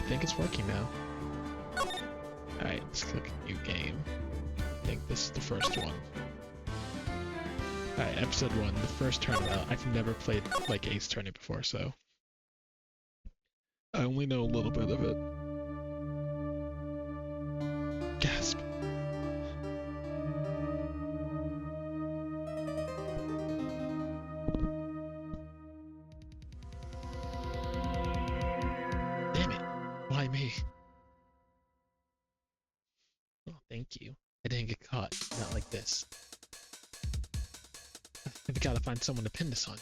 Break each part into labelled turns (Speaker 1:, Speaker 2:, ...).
Speaker 1: think it's working now. Alright, let's click new game. I think this is the first one. Alright, episode 1, the first turnabout. I've never played like Ace Attorney before, so I only know a little bit of it. Gasp. Damn it. Why me? Oh, thank you. I didn't get caught. Not like this. I've got to find someone to pin this on.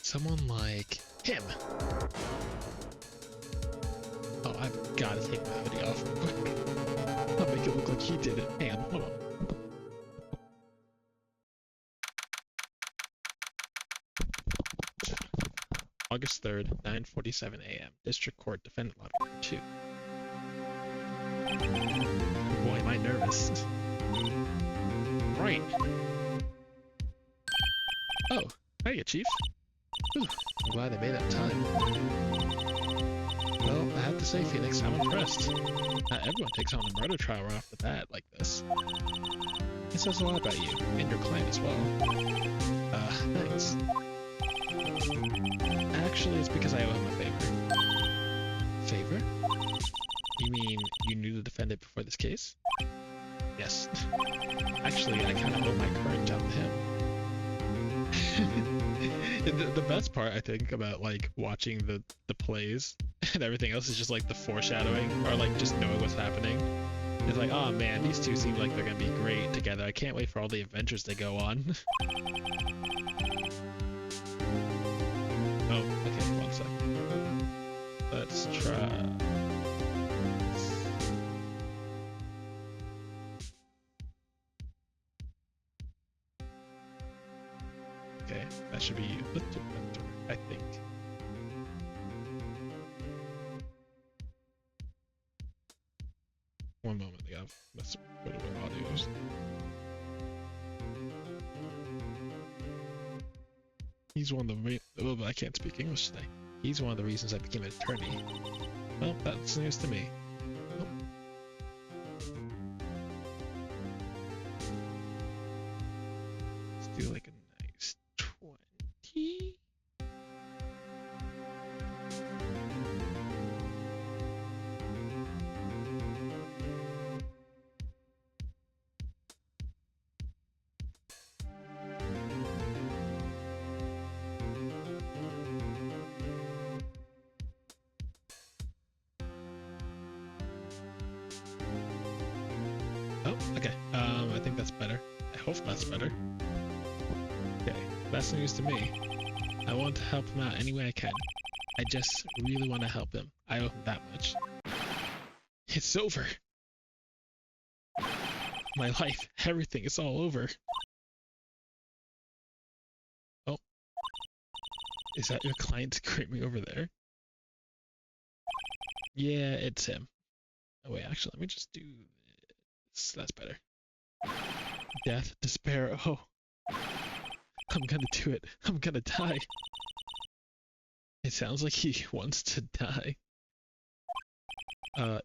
Speaker 1: Someone like him. Oh, I've got to take my hoodie off real quick. I'll make it look like he did it. Hang on, hold on. August 3rd, 9:47 a.m. District Court Defendant Lot Number 2. Boy, am I nervous. Right. Oh, hiya, Chief. Whew, I'm glad I made that time. Well, I have to say, Phoenix, I'm impressed. Not everyone takes on a murder trial right off the bat like this. It says a lot about you, and your clan as well. Thanks. Actually, it's because I owe him a favor. Favor? You mean you knew the defendant before this case? Yes. Actually, I kind of owe my current job to him. The best part, I think, about like watching the plays and everything else is just like the foreshadowing or like just knowing what's happening. It's like, oh man, these two seem like they're gonna be great together. I can't wait for all the adventures they go on. Oh, okay, 1 second. Let's try. Okay, that should be a little better, I think. One moment, I gotta mess with audios. He's one of the oh, I can't speak English today. He's one of the reasons I became an attorney. Well, that's news to me. Oh. Let's do like a nice 20. Oh, okay. I think that's better. I hope that's better. Okay, that's news to me. I want to help him out any way I can. I just really want to help him. I owe him that much. It's over. My life, everything, it's all over. Oh. Is that your client screaming over there? Yeah, it's him. Oh wait, actually, let me just do this. That's better. Death, despair, oh. I'm gonna do it. I'm gonna die. It sounds like he wants to die.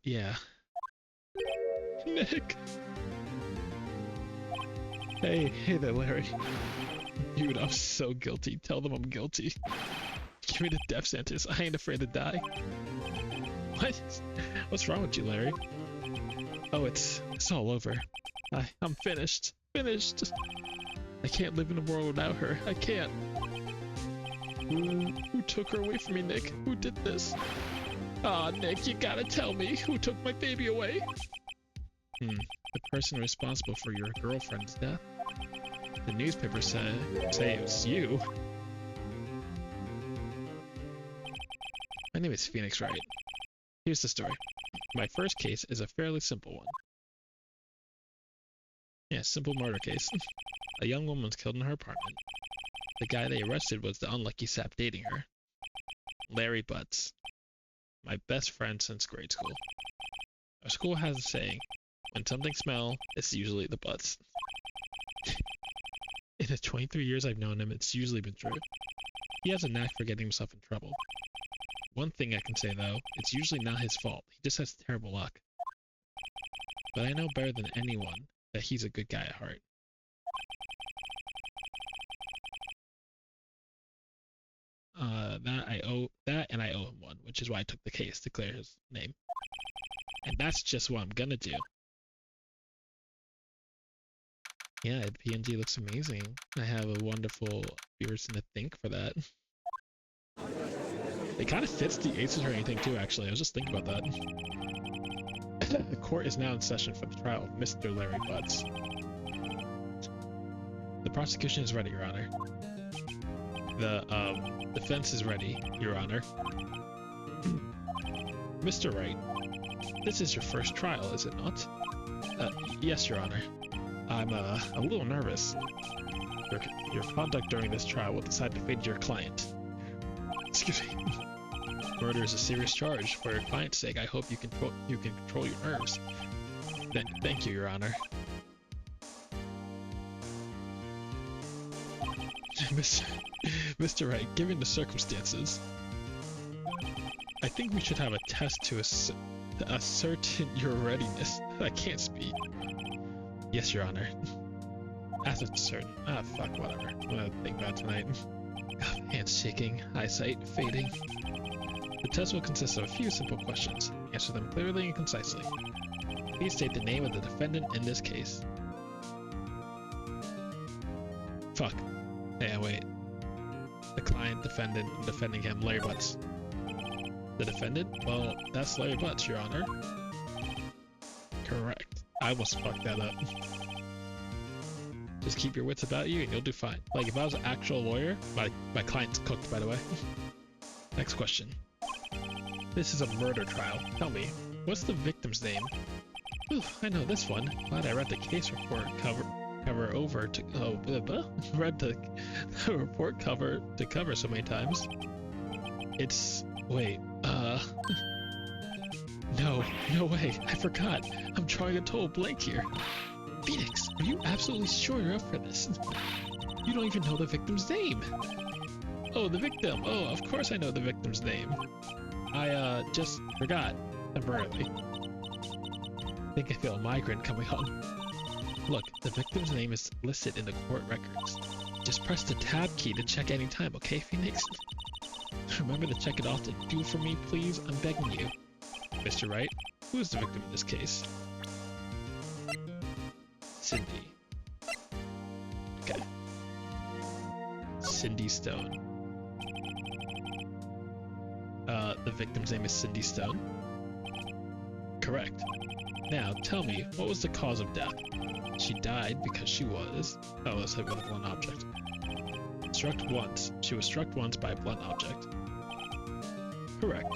Speaker 1: Yeah. Nick! Hey there, Larry. Dude, I'm so guilty. Tell them I'm guilty. Give me the death sentence. I ain't afraid to die. What? What's wrong with you, Larry? Oh, it's all over. I'm finished. Finished. I can't live in a world without her. I can't. Who took her away from me, Nick? Who did this? Aw, Nick, you gotta tell me. Who took my baby away? The person responsible for your girlfriend's death? The newspaper say it was you. My name is Phoenix Wright. Here's the story. My first case is a fairly simple one. Yeah, simple murder case. A young woman was killed in her apartment. The guy they arrested was the unlucky sap dating her. Larry Butts. My best friend since grade school. Our school has a saying, when something smells, it's usually the butts. In the 23 years I've known him, it's usually been true. He has a knack for getting himself in trouble. One thing I can say though, it's usually not his fault. He just has terrible luck. But I know better than anyone that he's a good guy at heart. That and I owe him one, which is why I took the case to clear his name. And that's just what I'm gonna do. Yeah, PNG looks amazing. I have a wonderful reason to thank for that. It kind of fits the Ace Attorney thing too, actually. I was just thinking about that. The court is now in session for the trial of Mr. Larry Butts. The prosecution is ready, Your Honor. The defense is ready, Your Honor. Mr. Wright, this is your first trial, is it not? Yes, Your Honor. I'm a little nervous. Your conduct during this trial will decide the fate of your client. Excuse me. Murder is a serious charge. For your client's sake, I hope you can control your nerves. Thank you, Your Honor. Mr. Wright, given the circumstances, I think we should have a test to ascertain your readiness. I can't speak. Yes, Your Honor. As it's certain. Ah, fuck, whatever. I'm gonna think about it tonight. Hands shaking, eyesight fading. The test will consist of a few simple questions. Answer them clearly and concisely. Please state the name of the defendant in this case. Fuck. Yeah, wait. The client, defendant, I'm defending him, Larry Butts. The defendant? Well, that's Larry Butts, Your Honor. Correct. I almost fucked that up. Just keep your wits about you and you'll do fine. Like, if I was an actual lawyer, my client's cooked, by the way. Next question. This is a murder trial. Tell me, what's the victim's name? Ooh, I know this one. Glad I read the case report read the report cover to cover so many times. It's... wait, No way, I forgot. I'm drawing a total blank here. Phoenix, are you absolutely sure you're up for this? You don't even know the victim's name. Oh, the victim. Oh, of course I know the victim's name. I, just forgot. Temporarily. I think I feel a migraine coming on. Look, the victim's name is listed in the court records. Just press the tab key to check any time, okay, Phoenix? Remember to check it often. Do it for me, please. I'm begging you. Mr. Wright, who is the victim in this case? Cindy. Okay. Cindy Stone. The victim's name is Cindy Stone? Correct. Now, tell me, what was the cause of death? She died because she was... oh, let's hit with a blunt object. Struck once. She was struck once by a blunt object. Correct.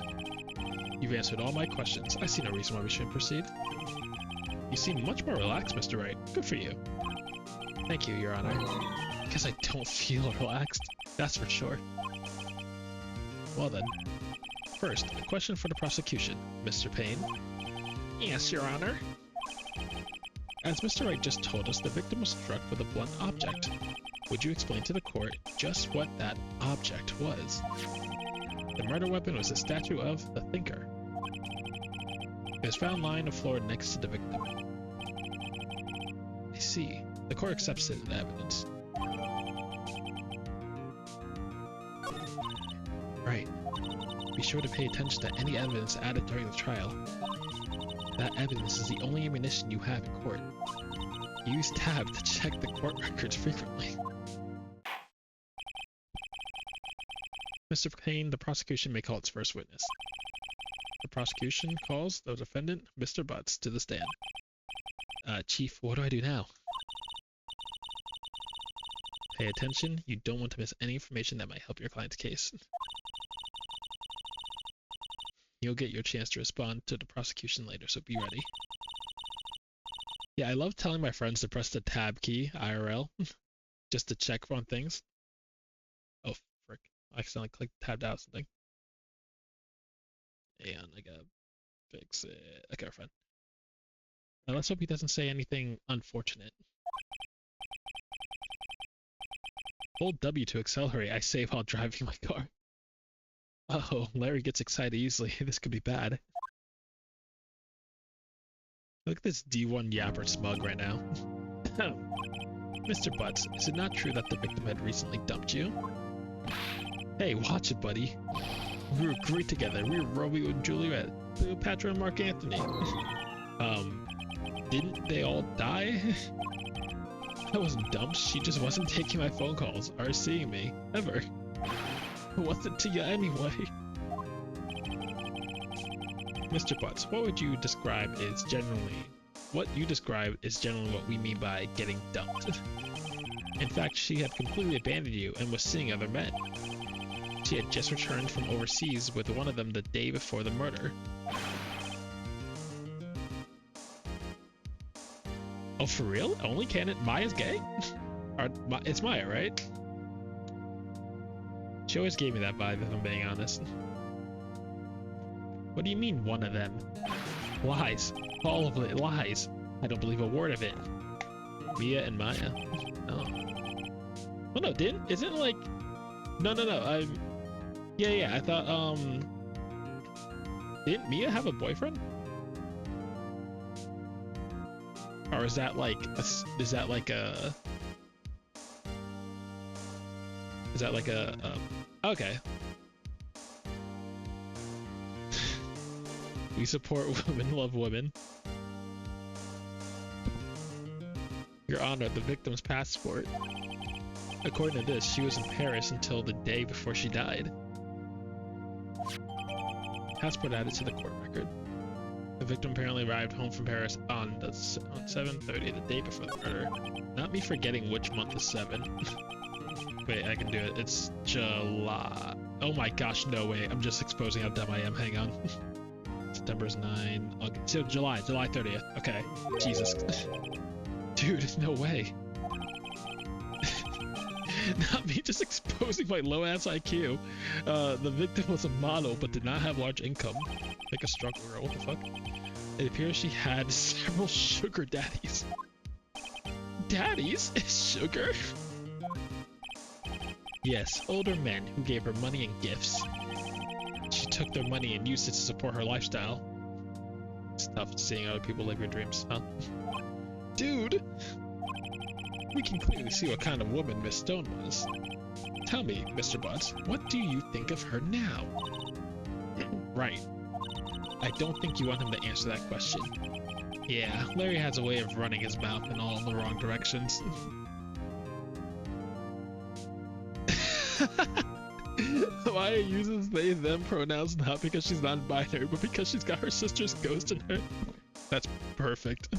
Speaker 1: You've answered all my questions. I see no reason why we shouldn't proceed. You seem much more relaxed, Mr. Wright. Good for you. Thank you, Your Honor. Guess I don't feel relaxed. That's for sure. Well then. First, a question for the prosecution. Mr. Payne? Yes, Your Honor. As Mr. Wright just told us, the victim was struck with a blunt object. Would you explain to the court just what that object was? The murder weapon was a statue of the Thinker. It was found lying on the floor next to the victim. I see. The court accepts it as evidence. Right. Be sure to pay attention to any evidence added during the trial. That evidence is the only ammunition you have in court. Use tab to check the court records frequently. Mr. Payne, the prosecution may call its first witness. The prosecution calls the defendant, Mr. Butts, to the stand. Chief, what do I do now? Pay attention. You don't want to miss any information that might help your client's case. You'll get your chance to respond to the prosecution later, so be ready. Yeah, I love telling my friends to press the tab key, IRL, just to check on things. Oh, frick. I accidentally clicked tabbed out something. And I gotta fix it. Okay, we're fine. Now let's hope he doesn't say anything unfortunate. Hold W to accelerate. I say while driving my car. Oh, Larry gets excited easily. This could be bad. Look at this D1 yapper smug right now. Mr. Butts, is it not true that the victim had recently dumped you? Hey, watch it, buddy. We were great together. We were Romeo and Juliet. Cleopatra and Mark Anthony. Didn't they all die? I wasn't dumped. She just wasn't taking my phone calls or seeing me. Ever. What's it to you anyway? Mr. Butts, what you describe is generally what we mean by getting dumped. In fact, she had completely abandoned you and was seeing other men. She had just returned from overseas with one of them the day before the murder. Oh, for real? Only canon Maya's gay? It's Maya, right? She always gave me that vibe, if I'm being honest. What do you mean, one of them? Lies. All of it lies. I don't believe a word of it. Mia and Maya. Oh. Well, no, isn't like... No, yeah, I thought, didn't Mia have a boyfriend? Or is that like okay. We support women, love women. Your Honor, the victim's passport. According to this, she was in Paris until the day before she died. Passport added to the court record. The victim apparently arrived home from Paris on 7:30, the day before the murder. Not me forgetting which month is 7. Wait, I can do it. It's July. Oh my gosh, no way. I'm just exposing how dumb I am. Hang on. September's 9. August. So July 30th. Okay. Jesus. Dude, no way. Not me just exposing my low-ass IQ. The victim was a model but did not have large income. Like a struggle girl, what the fuck? It appears she had several sugar daddies. Daddies? Sugar? Yes, older men who gave her money and gifts. She took their money and used it to support her lifestyle. It's tough seeing other people live your dreams, huh? Dude! We can clearly see what kind of woman Miss Stone was. Tell me, Mr. Butts, what do you think of her now? Right. I don't think you want him to answer that question. Yeah, Larry has a way of running his mouth in all the wrong directions. Maya uses they, them pronouns not because she's non-binary, but because she's got her sister's ghost in her. That's perfect.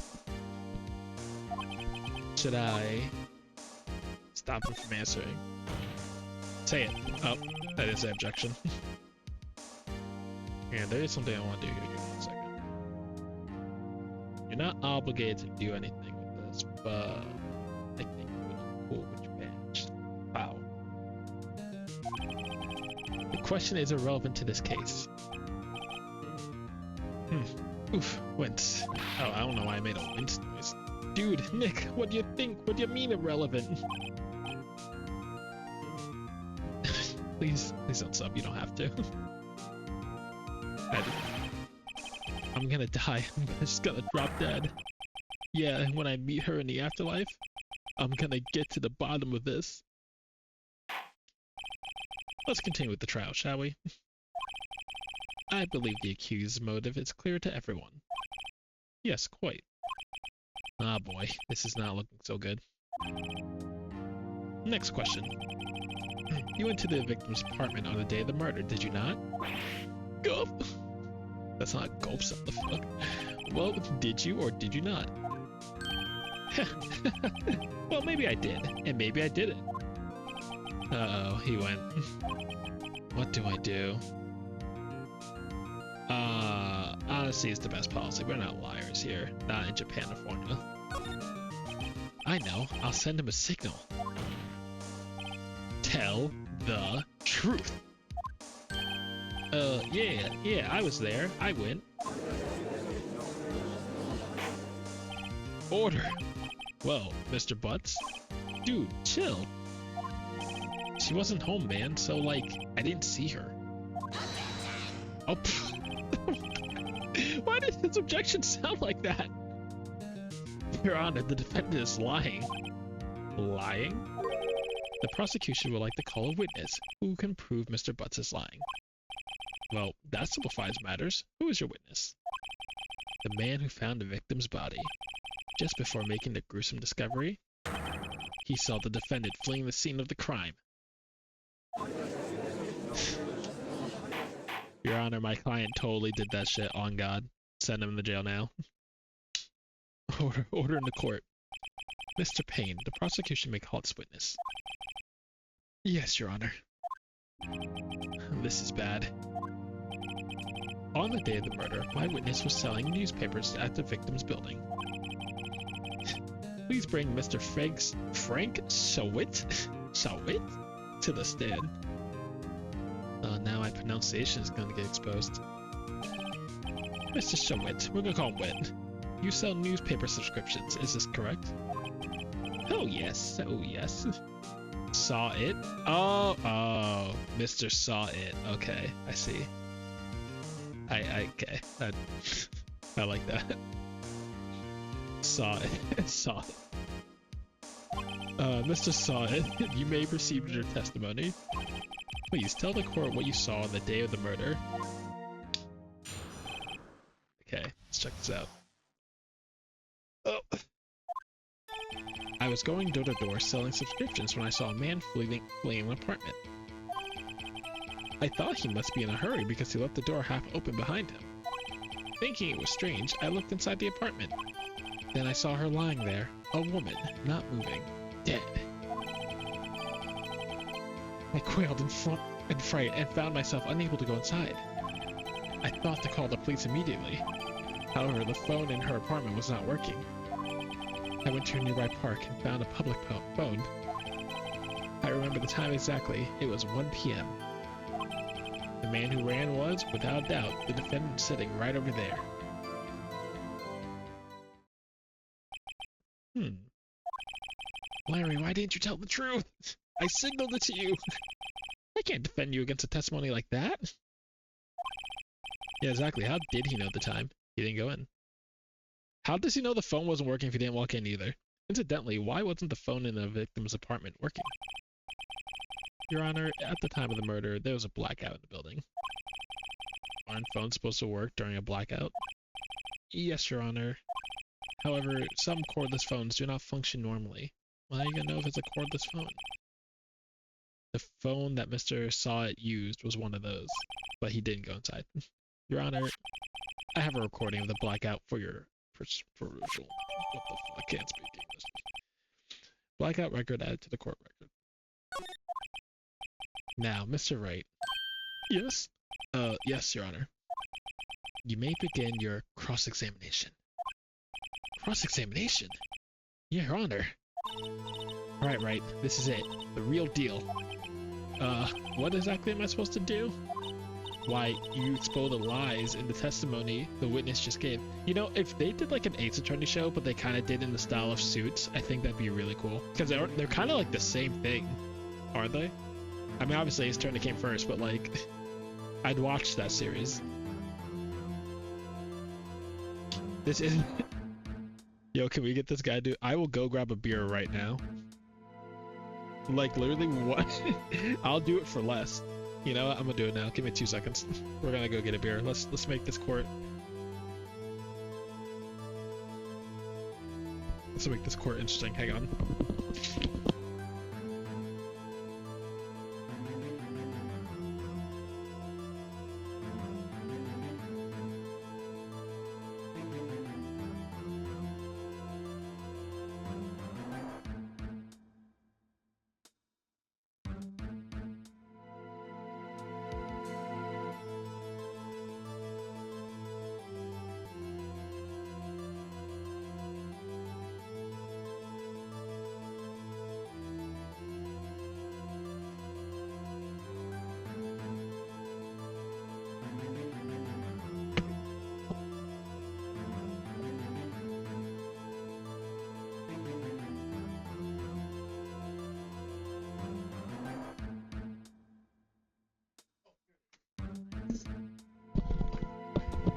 Speaker 1: Should I stop him from answering? Say it. Oh, I didn't say objection. Yeah, there is something I want to do here. Give me 1 second. You're not obligated to do anything with this, but I think it would be cool with your badge. Wow. The question is irrelevant to this case. Oof, wince. Oh, I don't know why I made a wince noise. Dude, Nick, what do you think? What do you mean irrelevant? Please don't sub, you don't have to. I'm gonna die. I'm just gonna drop dead. Yeah, when I meet her in the afterlife, I'm gonna get to the bottom of this. Let's continue with the trial, shall we? I believe the accused's motive is clear to everyone. Yes, quite. Ah boy, this is not looking so good. Next question. You went to the victim's apartment on the day of the murder, did you not? Gulp! That's not gulp, what the fuck? Well, did you or did you not? Well, maybe I did, and maybe I didn't. Uh-oh, he went. What do I do? Honesty is the best policy. We're not liars here. Not in Japan or California. I know. I'll send him a signal. Tell the truth. Yeah, I was there. I went. Order. Well, Mr. Butts. Dude, chill. She wasn't home, man, so, like, I didn't see her. Oh, why did his objection sound like that? Your Honor, the defendant is lying. Lying? The prosecution would like to call a witness who can prove Mr. Butts is lying. Well, that simplifies matters. Who is your witness? The man who found the victim's body. Just before making the gruesome discovery, he saw the defendant fleeing the scene of the crime. Your Honor, my client totally did that shit on God. Send him to jail now. Order in the court. Mr. Payne, the prosecution may call its witness. Yes, Your Honor. This is bad. On the day of the murder, my witness was selling newspapers at the victim's building. Please bring Mr. Frank Shawit to the stand. Now my pronunciation is going to get exposed. Mr. Shawit, we're going to call him Wit. You sell newspaper subscriptions, is this correct? Oh yes, oh yes. Saw it? Oh, Mr. Saw It. Okay, I see. Okay. I like that. Saw it. Saw it. Mr. Saw It, you may proceed with your testimony. Please tell the court what you saw on the day of the murder. Okay, let's check this out. Oh. I was going door to door selling subscriptions when I saw a man fleeing an apartment. I thought he must be in a hurry because he left the door half open behind him. Thinking it was strange, I looked inside the apartment. Then I saw her lying there, a woman, not moving, dead. I quailed in fright and found myself unable to go inside. I thought to call the police immediately. However, the phone in her apartment was not working. I went to a nearby park and found a public phone. I remember the time exactly. It was 1 p.m. The man who ran was, without doubt, the defendant sitting right over there. Larry, why didn't you tell the truth? I signaled it to you. I can't defend you against a testimony like that. Yeah, exactly. How did he know at the time? He didn't go in. How does he know the phone wasn't working if he didn't walk in either? Incidentally, why wasn't the phone in the victim's apartment working? Your Honor, at the time of the murder, there was a blackout in the building. Aren't phones supposed to work during a blackout? Yes, Your Honor. However, some cordless phones do not function normally. Well, how are you gonna know if it's a cordless phone? The phone that Mr. Saw It used was one of those, but he didn't go inside. Your Honor, I have a recording of the blackout for your perusal. What the fuck? I can't speak English. Blackout record added to the court record. Now, Mr. Wright. Yes? Yes, Your Honor. You may begin your cross-examination. Cross-examination? Your Honor. Alright, Wright. This is it. The real deal. What exactly am I supposed to do? Why, you expose the lies in the testimony the witness just gave. You know, if they did like an Ace Attorney show, but they kind of did in the style of Suits, I think that'd be really cool. Because they're kind of like the same thing, aren't they? I mean, obviously Ace Attorney came first, but like, I'd watch that series. This isn't... Yo, can we get this guy to... I will go grab a beer right now. Like, literally, what? I'll do it for less. You know what? I'm gonna do it now. Give me 2 seconds. We're gonna go get a beer. Let's make this court. Let's make this court interesting. Hang on.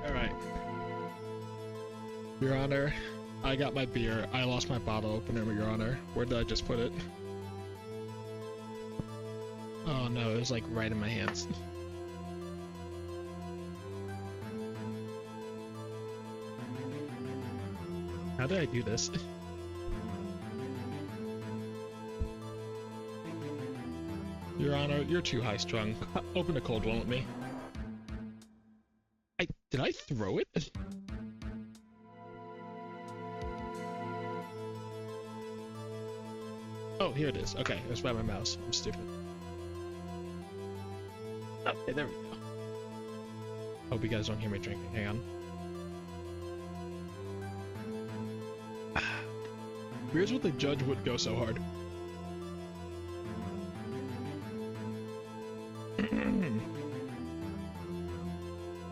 Speaker 1: Alright. Your Honor, I got my beer. I lost my bottle opener, Your Honor. Where did I just put it? Oh no, it was like right in my hands. How did I do this? Your Honor, you're too high-strung. Open a cold one with me. Did I throw it? Oh, here it is. Okay, it was by my mouse. I'm stupid. Okay, there we go. Hope you guys don't hear me drinking. Hang on. Here's what the judge would go so hard.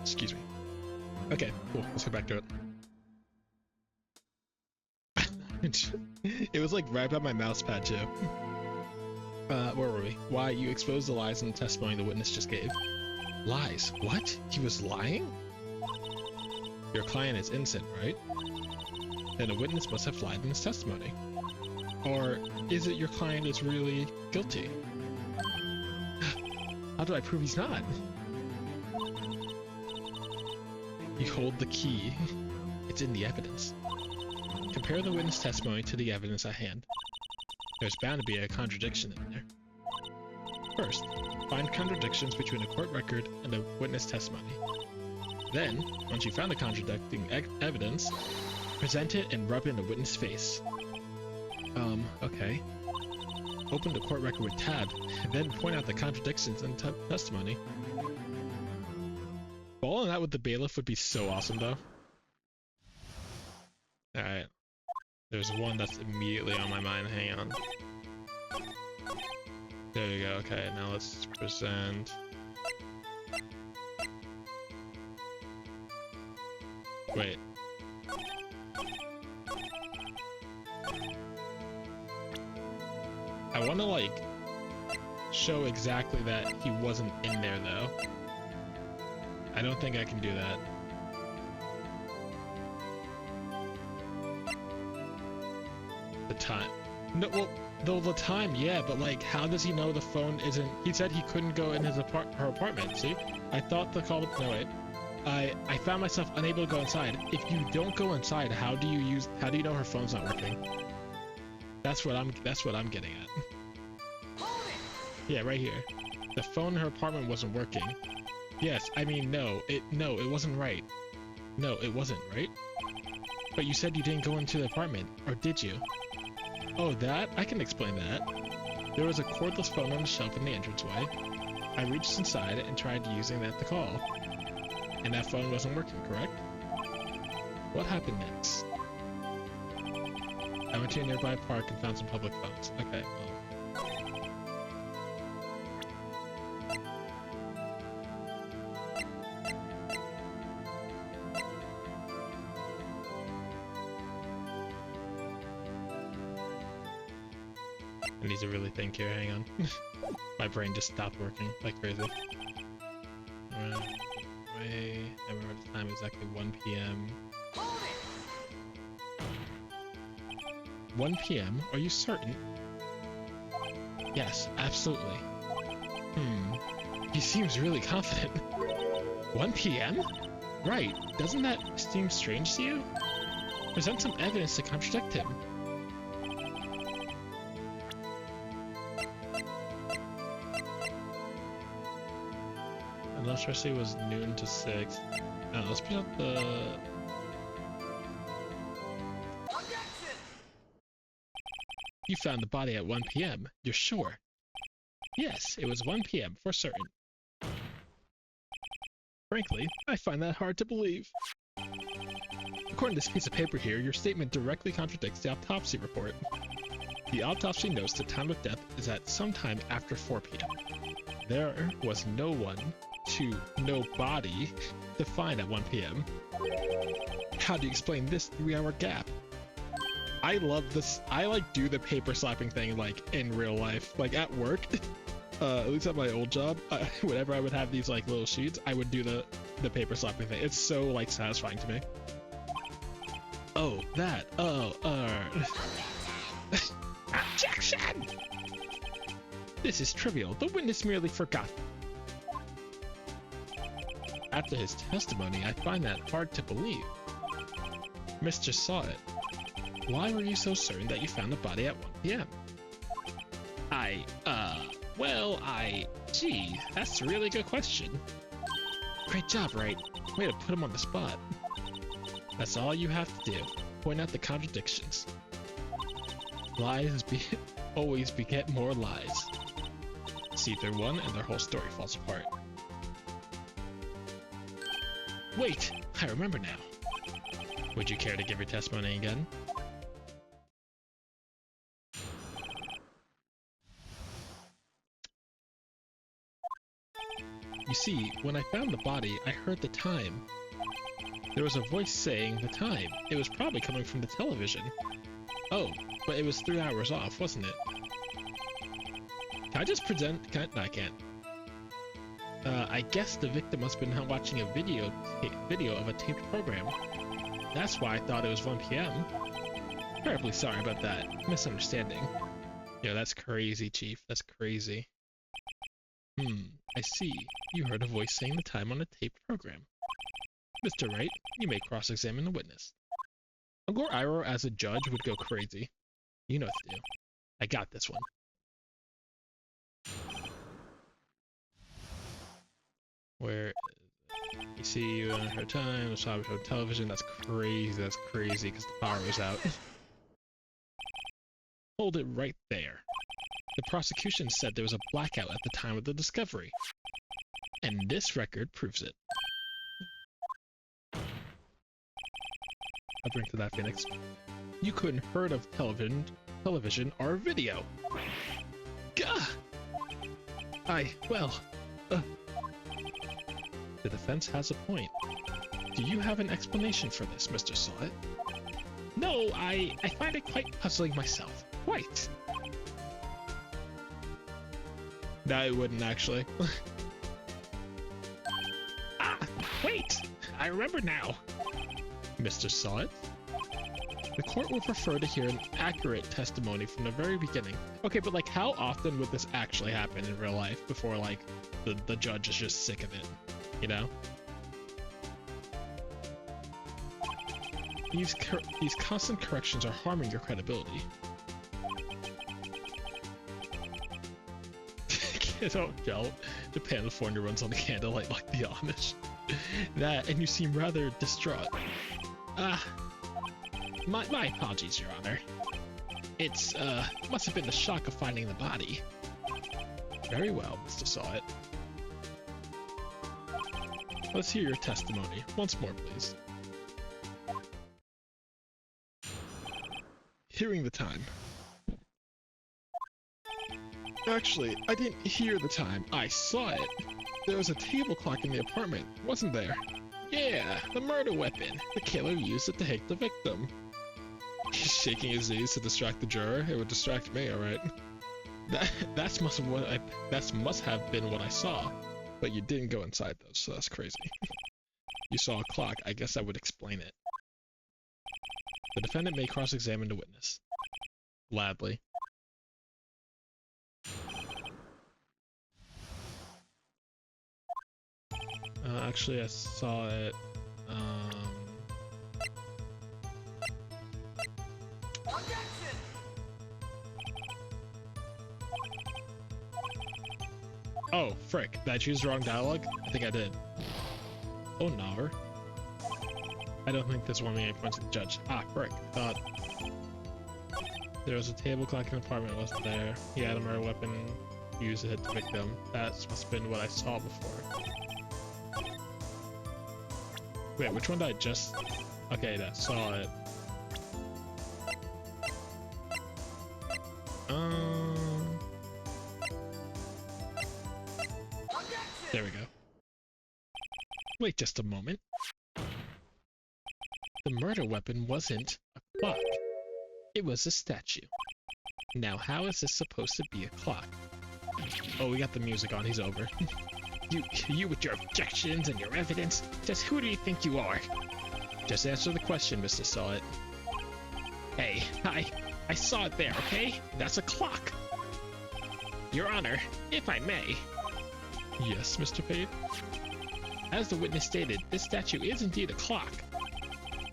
Speaker 1: Excuse me. Okay, cool. Let's get back to it. It was like right by my mouse pad too. Where were we? Why you exposed the lies in the testimony the witness just gave. Lies? What? He was lying? Your client is innocent, right? Then a witness must have lied in his testimony. Or is it your client is really guilty? How do I prove he's not? You hold the key. It's in the evidence. Compare the witness testimony to the evidence at hand. There's bound to be a contradiction in there. First, find contradictions between a court record and a witness testimony. Then, once you found the contradicting evidence, present it and rub it in the witness' face. Okay. Open the court record with tab, and then point out the contradictions in testimony. Following that with the bailiff would be so awesome, though. Alright. There's one that's immediately on my mind. Hang on. There you go. Okay, now let's present. Wait. I want to, like, show exactly that he wasn't in there, though. I don't think I can do that. The time. No, well, the time, yeah, but, like, how does he know the phone isn't... He said he couldn't go in his her apartment, see? I thought the call... No, wait. I found myself unable to go inside. If you don't go inside, how do you know her phone's not working? That's what I'm getting at. Yeah, right here. The phone in her apartment wasn't working. Yes, I mean, no, it wasn't right. No, it wasn't, right? But you said you didn't go into the apartment, or did you? Oh, that? I can explain that. There was a cordless phone on the shelf in the entranceway. I reached inside and tried using that to call. And that phone wasn't working, correct? What happened next? I went to a nearby park and found some public phones. Okay, well. I need to really think here, hang on. My brain just stopped working like crazy. I remember the time exactly 1 p.m. 1 p.m.? Are you certain? Yes, absolutely. He seems really confident. 1 p.m.? Right, doesn't that seem strange to you? Present some evidence to contradict him. Electricity was noon to 6. Let's put up the... Objection! You found the body at 1 p.m. You're sure? Yes, it was 1 p.m. for certain. Frankly, I find that hard to believe. According to this piece of paper here, your statement directly contradicts the autopsy report. The autopsy notes the time of death is at sometime after 4 p.m. There was no body to find at 1 p.m. How do you explain this 3-hour gap? I love this. I like do the paper slapping thing like in real life, like at work. At least at my old job, whenever I would have these like little sheets, I would do the paper slapping thing. It's so like satisfying to me. Oh, that. Oh, objection! This is trivial. The witness merely forgot. After his testimony, I find that hard to believe. Mr. Saw It. Why were you so certain that you found the body at 1 p.m.? Gee, that's a really good question. Great job, right? Way to put him on the spot. That's all you have to do. Point out the contradictions. Lies always beget more lies. See through one and their whole story falls apart. Wait, I remember now. Would you care to give your testimony again? You see, when I found the body, I heard the time. There was a voice saying the time. It was probably coming from the television. Oh, but it was 3 hours off, wasn't it? Can I just present? No, I can't. I guess the victim must have been watching a video of a taped program. That's why I thought it was 1 p.m. Terribly sorry about that misunderstanding. Yeah, that's crazy, Chief. That's crazy. I see. You heard a voice saying the time on a taped program. Mr. Wright, you may cross-examine the witness. Uncle Iroh as a judge would go crazy. You know what to do. I got this one. Where you see you on her time, the shop showed television. That's crazy because the power was out. Hold it right there. The prosecution said there was a blackout at the time of the discovery. And this record proves it. I'll drink to that, Phoenix. You couldn't heard of television or video. Gah! The defense has a point. Do you have an explanation for this, Mr. Sawit? No, I find it quite puzzling myself. Quite. No, I wouldn't actually. Wait! I remember now. Mr. Sawit? The court will prefer to hear an accurate testimony from the very beginning. Okay, but like how often would this actually happen in real life before like the judge is just sick of it, you know? These constant corrections are harming your credibility. Don't gel. Japan-California runs on candlelight like the Amish. That, and you seem rather distraught. My apologies, Your Honor. It's, must have been the shock of finding the body. Very well, Mr. Sawit. Let's hear your testimony. Once more, please. Hearing the time. Actually, I didn't hear the time. I saw it. There was a table clock in the apartment, wasn't there? Yeah, the murder weapon. The killer used it to hit the victim. He's shaking his knees to distract the juror. It would distract me, alright. That must have been what I saw. But you didn't go inside those, so that's crazy. You saw a clock. I guess that would explain it. The defendant may cross-examine the witness. Gladly. Actually, I saw it. Oh, frick. Did I choose the wrong dialogue? I think I did. Oh, no. I don't think this one any points to the judge. Ah, frick. Thought there was a table clock in the apartment, wasn't there? He had a murder weapon, used to hit the victim. That must have been what I saw before. Wait, which one did I just... Okay, I saw it. There we go. Wait just a moment. The murder weapon wasn't a clock. It was a statue. Now how is this supposed to be a clock? Oh, we got the music on. He's over. You with your objections and your evidence. Just who do you think you are? Just answer the question, Mr. Saw It. Hey, I saw it there, okay? That's a clock. Your Honor, if I may. Yes, Mr. Payne? As the witness stated, this statue is indeed a clock.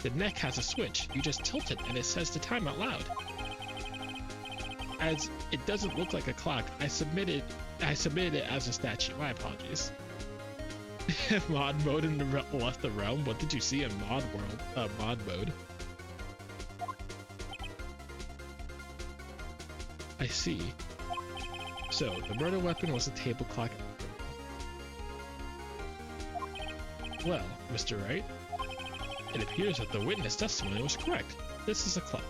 Speaker 1: The neck has a switch. You just tilt it and it says the time out loud. As it doesn't look like a clock, I submitted it as a statue. My apologies. Mod mode in the left the realm. What did you see in mod mode? I see. So the murder weapon was a table clock. Well, Mr. Wright, it appears that the witness testimony was correct. This is a clock.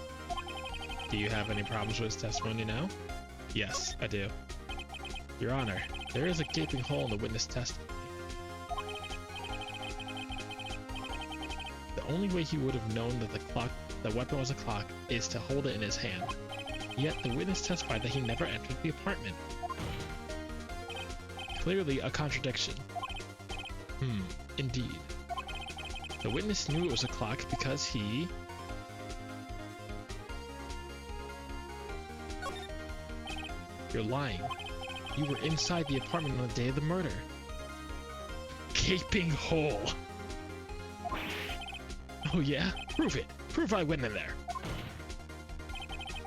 Speaker 1: Do you have any problems with his testimony now? Yes, I do. Your Honor, there is a gaping hole in the witness testimony. The only way he would have known that the weapon was a clock is to hold it in his hand. Yet the witness testified that he never entered the apartment. Clearly a contradiction. Indeed. The witness knew it was a clock because he... You're lying. You were inside the apartment on the day of the murder. Gaping hole. Oh yeah? Prove it. Prove I went in there.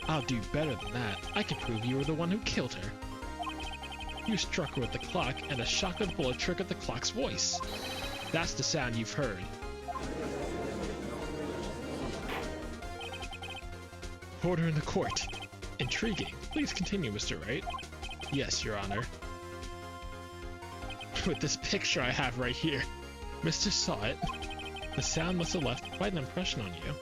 Speaker 1: I'll do better than that. I can prove you were the one who killed her. You struck her with the clock, and a shotgun bullet triggered the clock's voice. That's the sound you've heard. Order in the court. Intriguing. Please continue, Mr. Wright. Yes, Your Honor. With this picture I have right here, Mr. Saw It. The sound must have left quite an impression on you.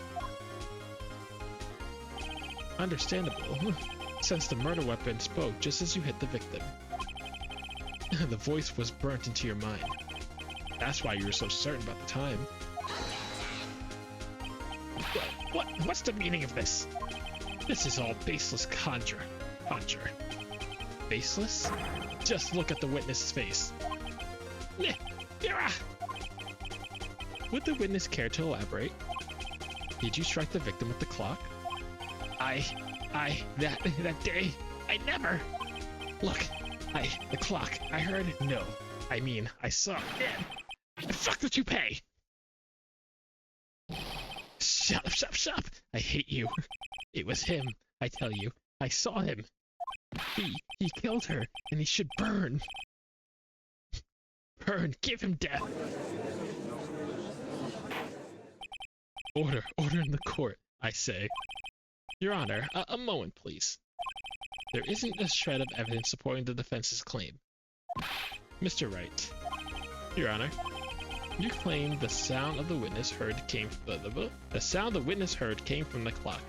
Speaker 1: Understandable, since the murder weapon spoke just as you hit the victim. The voice was burnt into your mind. That's why you were so certain about the time. What's the meaning of this? This is all baseless conjure. Baseless? Just look at the witness's face. Would the witness care to elaborate? Did you strike the victim with the clock? That day, I never. Look, the clock, I heard. No, I mean, I saw it. The fuck did you pay? Shut up. I hate you. It was him, I tell you. I saw him. He killed her, and he should burn. Burn, give him death. Order in the court, I say. Your Honor, a moment, please. There isn't a shred of evidence supporting the defense's claim. Mr. Wright. Your Honor, you claim the sound of the witness heard came from the sound the witness heard came from the clock.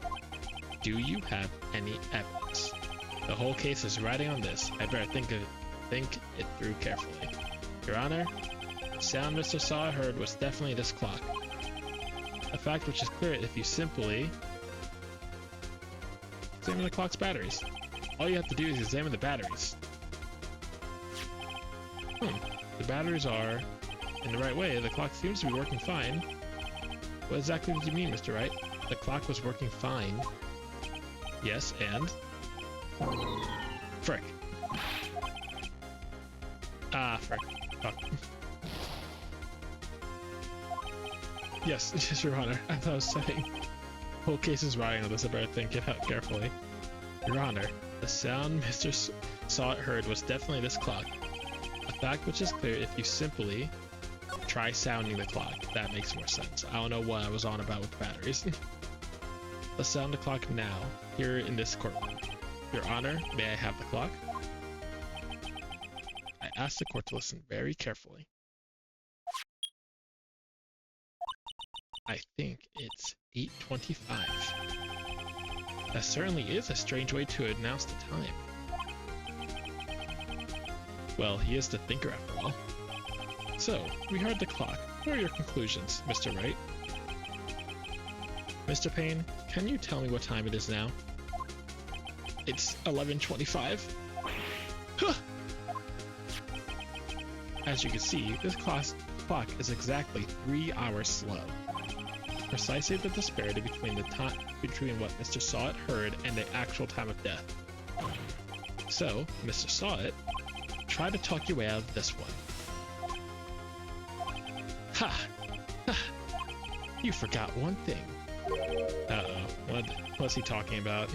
Speaker 1: Do you have any evidence? The whole case is riding on this. I better think it through carefully. Your Honor, the sound Mr. Saw heard was definitely this clock. A fact which is clear if you simply examine the clock's batteries. All you have to do is examine the batteries. The batteries are in the right way. The clock seems to be working fine. What exactly did you mean, Mr. Wright? The clock was working fine. Yes, and? Frick. Frick. Fuck. Yes, Your Honor. As I was saying, the whole case is riding on this. I better think it out carefully. Your Honor, the sound Mr. Saw It heard was definitely this clock. A fact which is clear if you simply try sounding the clock. That makes more sense. I don't know what I was on about with batteries. Let's sound the clock now, here in this courtroom. Your Honor, may I have the clock? I ask the court to listen very carefully. I think it's 8:25. That certainly is a strange way to announce the time. Well, he is the thinker after all. So, we heard the clock. What are your conclusions, Mr. Wright? Mr. Payne, can you tell me what time it is now? It's 11:25. Huh! As you can see, this clock is exactly 3 hours slow. Precisely the disparity between what Mr. Sawit heard and the actual time of death. So, Mr. Sawit, try to talk your way out of this one. Ha! Ha! You forgot one thing. Uh-oh. What's he talking about?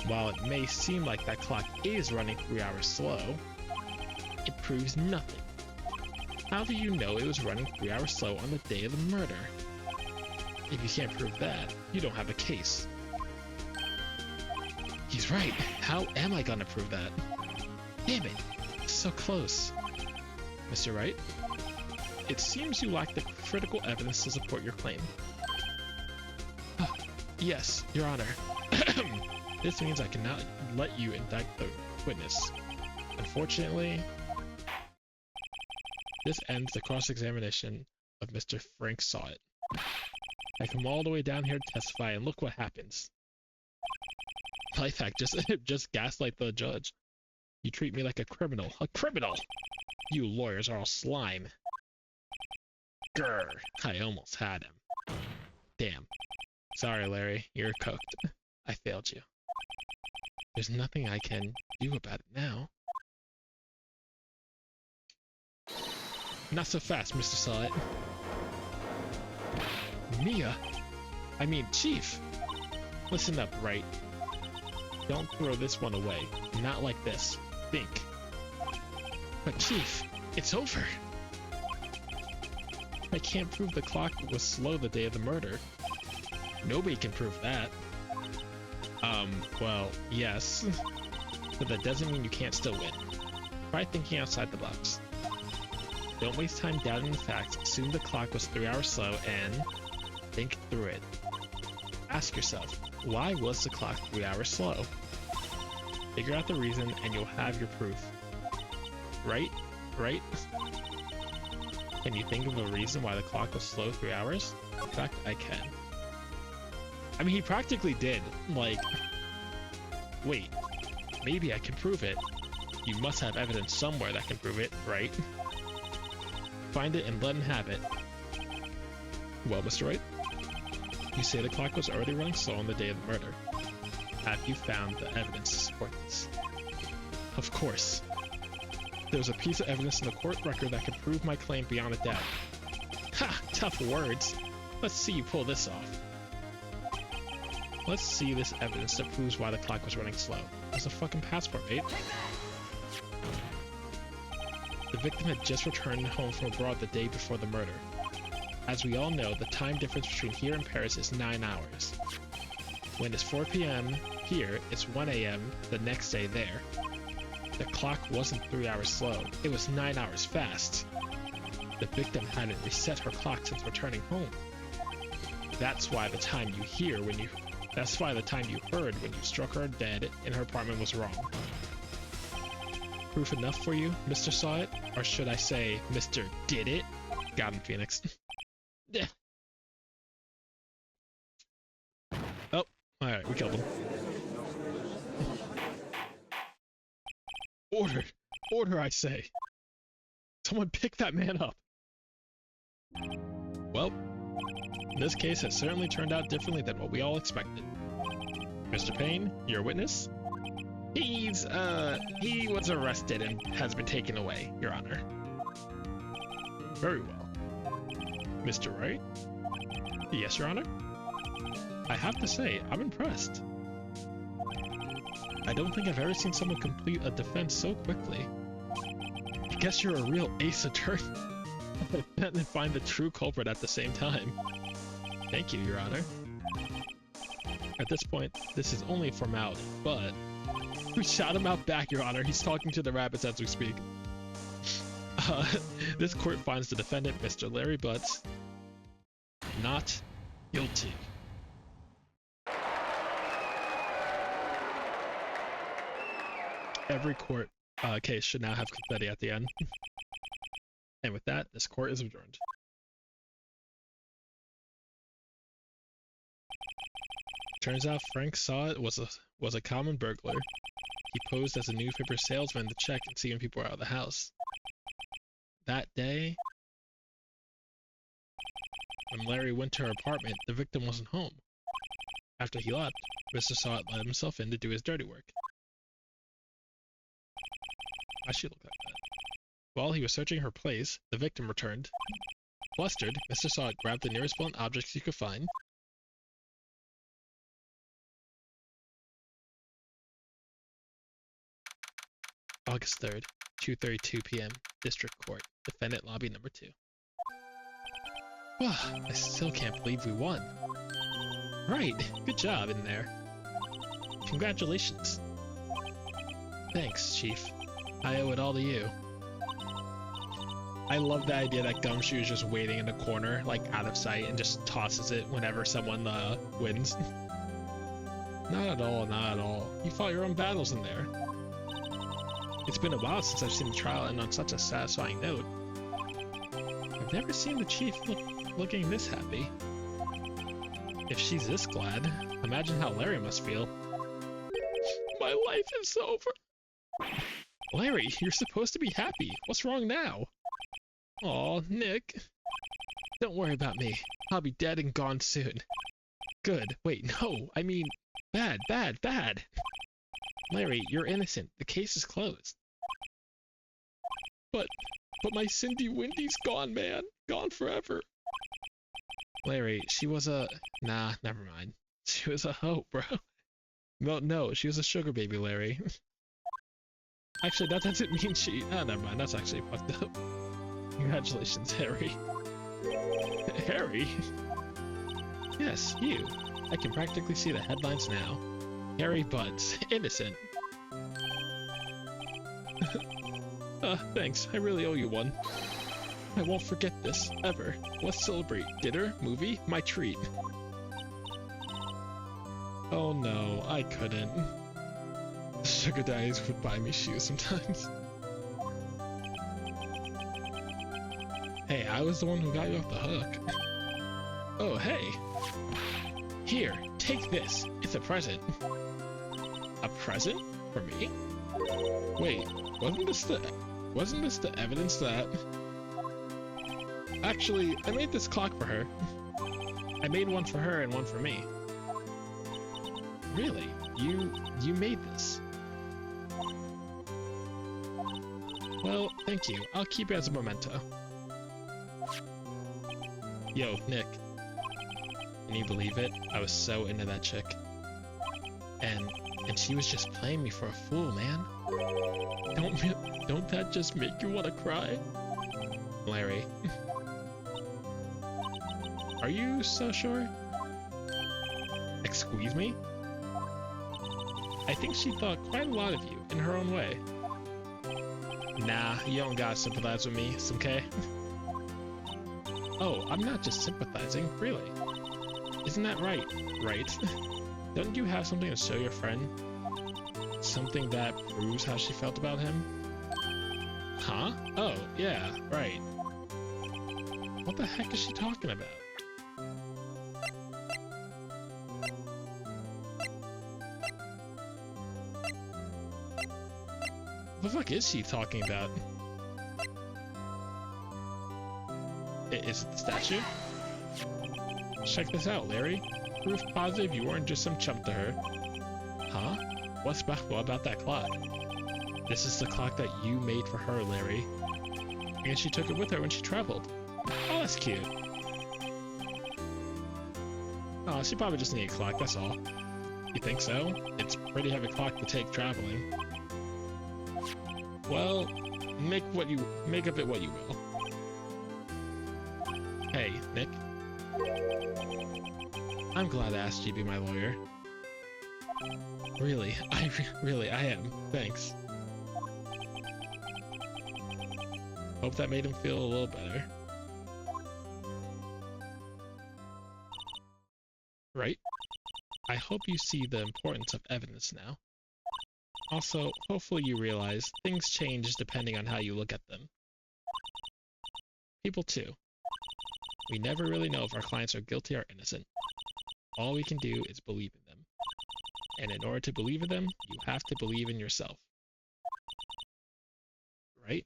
Speaker 1: While it may seem like that clock is running 3 hours slow, it proves nothing. How do you know it was running 3 hours slow on the day of the murder? If you can't prove that, you don't have a case. He's right. How am I gonna prove that? Damn it. So close. Mr. Wright? It seems you lack the critical evidence to support your claim. Yes, Your Honor. This means I cannot let you indict the witness. Unfortunately, this ends the cross-examination of Mr. Frank Sawit. I come all the way down here to testify, and look what happens. Life hack, just gaslight the judge. You treat me like a criminal. A criminal! You lawyers are all slime. Grr, I almost had him. Damn. Sorry, Larry, you're cooked. I failed you. There's nothing I can do about it now. Not so fast, Mr. Sawit. Mia? I mean, Chief! Listen up, Wright. Don't throw this one away. Not like this. Think. But Chief, it's over. I can't prove the clock was slow the day of the murder. Nobody can prove that. Well, yes. But that doesn't mean you can't still win. Try thinking outside the box. Don't waste time doubting the facts. Assume the clock was 3 hours slow and think through it. Ask yourself, why was the clock 3 hours slow? Figure out the reason and you'll have your proof. Right? Right? Can you think of a reason why the clock was slow 3 hours? In fact, I can. I mean, he practically did. Like, wait, maybe I can prove it. You must have evidence somewhere that can prove it, right? Find it and let him have it. Well, Mr. Wright, you say the clock was already running slow on the day of the murder. Have you found the evidence to support this? Of course. There's a piece of evidence in the court record that can prove my claim beyond a doubt. Ha! Tough words. Let's see you pull this off. Let's see this evidence that proves why the clock was running slow. It's a fucking passport, mate. The victim had just returned home from abroad the day before the murder. As we all know, the time difference between here and Paris is 9 hours. When it's 4 p.m. here, it's 1 a.m. the next day there. The clock wasn't 3 hours slow, it was 9 hours fast. The victim hadn't reset her clock since returning home. That's why the time you heard when you struck her dead in her apartment was wrong. Proof enough for you, Mr. Sawit? Or should I say, Mr. Did It? Got him, Phoenix. Yeah. Oh, alright, we killed him. Order! Order, I say! Someone pick that man up! Well, this case has certainly turned out differently than what we all expected. Mr. Payne, your witness? He was arrested and has been taken away, Your Honor. Very well. Mr. Wright? Yes, Your Honor? I have to say, I'm impressed. I don't think I've ever seen someone complete a defense so quickly. I guess you're a real ace attorney. And find the true culprit at the same time. Thank you, Your Honor. At this point, this is only a formality, but... We shot him out back, Your Honor. He's talking to the rabbits as we speak. This court finds the defendant, Mr. Larry Butts, not guilty. Every court case should now have confetti at the end. And with that, this court is adjourned. Turns out Frank Sawit was a common burglar. He posed as a newspaper salesman to check and see when people were out of the house. that day, when Larry went to her apartment, the victim wasn't home. After he left, Mr. Sot let himself in to do his dirty work. Why she look like that? While he was searching her place, the victim returned. Flustered, Mr. Sot grabbed the nearest blunt objects he could find. August 3rd, 2:32 p.m. District Court. Defendant Lobby Number 2. I still can't believe we won. Right, good job in there. Congratulations. Thanks, Chief. I owe it all to you. I love the idea that Gumshoe is just waiting in the corner, like out of sight, and just tosses it whenever someone wins. Not at all, not at all. You fought your own battles in there. It's been a while since I've seen the trial end on such a satisfying note. I've never seen the Chief looking this happy. If she's this glad, imagine how Larry must feel. My life is over. Larry, you're supposed to be happy. What's wrong now? Aw, Nick. Don't worry about me. I'll be dead and gone soon. Good. Wait, no. I mean, bad, bad, bad. Larry, you're innocent. The case is closed. But my Cindy Windy's gone, man. Gone forever. Larry, she was a... Nah, never mind. She was a hoe, bro. No, she was a sugar baby, Larry. Actually, that doesn't mean she... Ah, never mind. That's actually fucked up. Congratulations, Harry. Harry? Yes, you. I can practically see the headlines now. Harry Buds, innocent. Thanks. I really owe you one. I won't forget this, ever. Let's celebrate. Dinner? Movie? My treat. Oh no, I couldn't. Sugar daddies would buy me shoes sometimes. Hey, I was the one who got you off the hook. Oh, hey. Here, take this. It's a present. A present? For me? Wait, wasn't this the evidence that... Actually, I made this clock for her. I made one for her and one for me. Really? You made this? Well, thank you. I'll keep it as a memento. Yo, Nick. Can you believe it? I was so into that chick. And she was just playing me for a fool, man. Don't that just make you want to cry? Larry. Are you so sure? Excuse me? I think she thought quite a lot of you, in her own way. Nah, you don't gotta sympathize with me, okay? Oh, I'm not just sympathizing, really. Isn't that right? Right? Don't you have something to show your friend? Something that proves how she felt about him? Huh? Oh, yeah, right. What the heck is she talking about? What the fuck is she talking about? Is it the statue? Check this out, Larry. Proof positive you weren't just some chump to her. Huh? What's special about that clock? This is the clock that you made for her, Larry. And she took it with her when she traveled. Oh, that's cute. Oh, she probably just needed a clock, that's all. You think so? It's a pretty heavy clock to take traveling. Well, make of it what you will. Hey, Nick. I'm glad I asked you to be my lawyer. Really, I am. Thanks. Hope that made him feel a little better. Right? I hope you see the importance of evidence now. Also, hopefully you realize things change depending on how you look at them. People too. We never really know if our clients are guilty or innocent. All we can do is believe in them. And in order to believe in them, you have to believe in yourself. Right?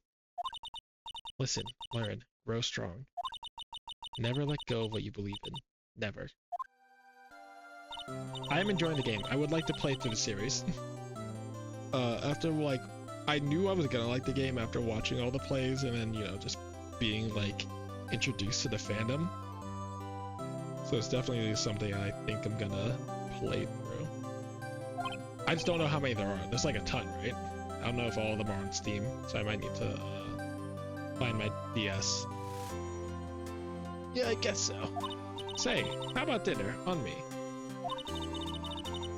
Speaker 1: Listen, learn, grow strong. Never let go of what you believe in. Never. I am enjoying the game. I would like to play through the series. After, like, I knew I was gonna like the game after watching all the plays and then, you know, just being, like, introduced to the fandom. So it's definitely something I think I'm gonna play through. I just don't know how many there are. There's like a ton, right? I don't know if all of them are on Steam, so I might need to find my DS. Yeah, I guess so. Say, how about dinner? On me.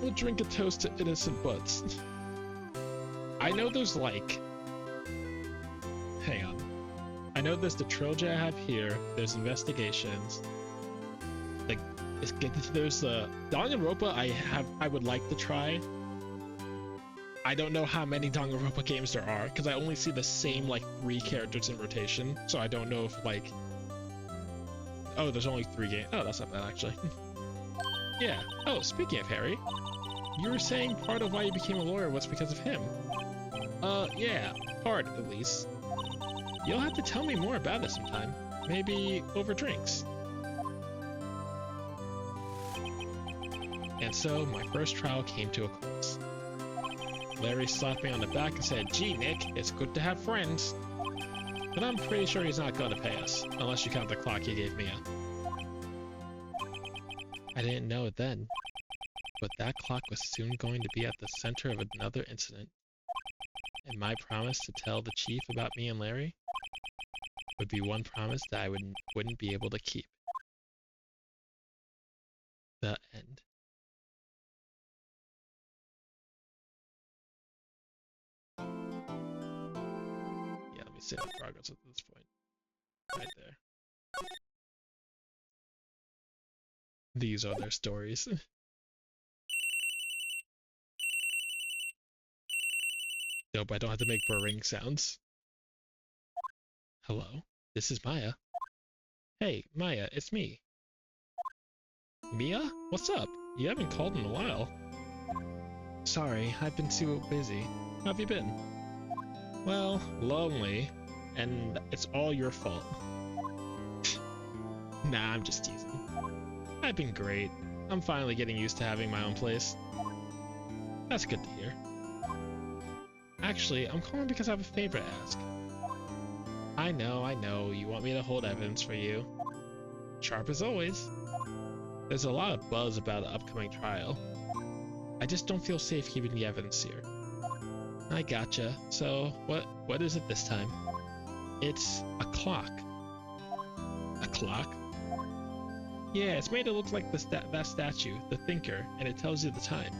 Speaker 1: We'll drink a toast to innocent butts. I know there's like... Hang on. I know there's the trilogy I have here. There's investigations. Like, there's the Danganronpa I would like to try. I don't know how many Danganronpa games there are because I only see the same like 3 characters in rotation. So I don't know if like... Oh, there's only 3 games. Oh, that's not bad actually. Yeah. Oh, speaking of Harry, you were saying part of why you became a lawyer was because of him. Yeah, part at least. You'll have to tell me more about it sometime. Maybe over drinks. And so, my first trial came to a close. Larry slapped me on the back and said, "Gee, Nick, it's good to have friends." But I'm pretty sure he's not going to pay us, unless you count the clock he gave Mia. I didn't know it then, but that clock was soon going to be at the center of another incident. And my promise to tell the chief about me and Larry would be one promise that I wouldn't be able to keep. The end. Yeah, let me save the progress at this point. Right there. These are their stories. Nope, I don't have to make burring sounds. Hello, this is Maya. Hey, Maya, it's me. Mia? What's up? You haven't called in a while. Sorry, I've been too busy. How have you been? Well, lonely, and it's all your fault. Nah, I'm just teasing. I've been great. I'm finally getting used to having my own place. That's good to hear. Actually, I'm calling because I have a favor to ask. I know, you want me to hold evidence for you. Sharp as always. There's a lot of buzz about the upcoming trial. I just don't feel safe keeping the evidence here. I gotcha. So, what is it this time? It's a clock. A clock? Yeah, it's made to look like that statue, the Thinker, and it tells you the time.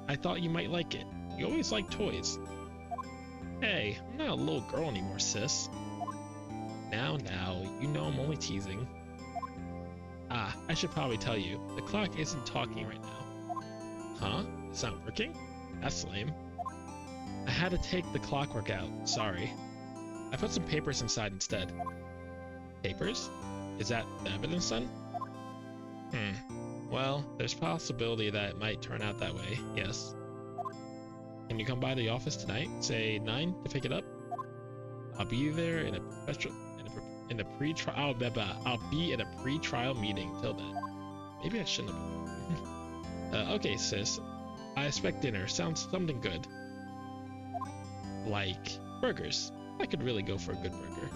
Speaker 1: I thought you might like it. You always like toys. Hey, I'm not a little girl anymore, sis. Now, you know I'm only teasing. Ah, I should probably tell you, the clock isn't talking right now. Huh? It's not working? That's lame. I had to take the clockwork out, sorry. I put some papers inside instead. Papers? Is that the evidence then? Well, there's a possibility that it might turn out that way, yes. Can you come by the office tonight, say 9, to pick it up? I'll be there in a pre-trial. I'll be in a pre-trial meeting till then. Maybe I shouldn't have been. Okay, sis. I expect dinner. Sounds something good. Like burgers. I could really go for a good burger.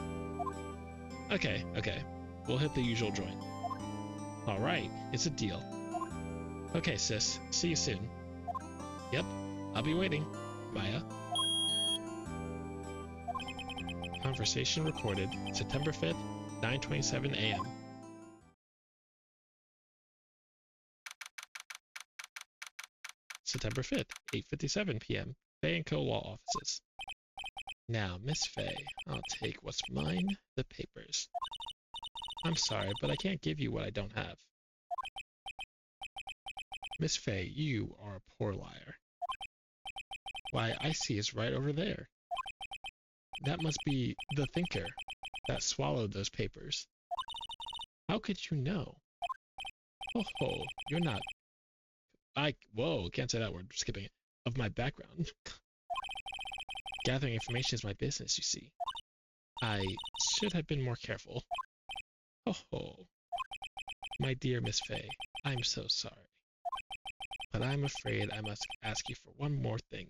Speaker 1: Okay. We'll hit the usual joint. Alright, it's a deal. Okay, sis. See you soon. Yep, I'll be waiting. Maya. Conversation recorded September 5th, 9:27 a.m. September 5th, 8:57 p.m. Faye & Co. Law Offices. Now, Miss Faye, I'll take what's mine, the papers. I'm sorry, but I can't give you what I don't have. Miss Faye, you are a poor liar. Why, I see it's right over there. That must be the Thinker that swallowed those papers. How could you know? Oh, you're not... Whoa, can't say that word, skipping it. Of my background. Gathering information is my business, you see. I should have been more careful. Oh ho. My dear Miss Fay, I'm so sorry. But I'm afraid I must ask you for one more thing.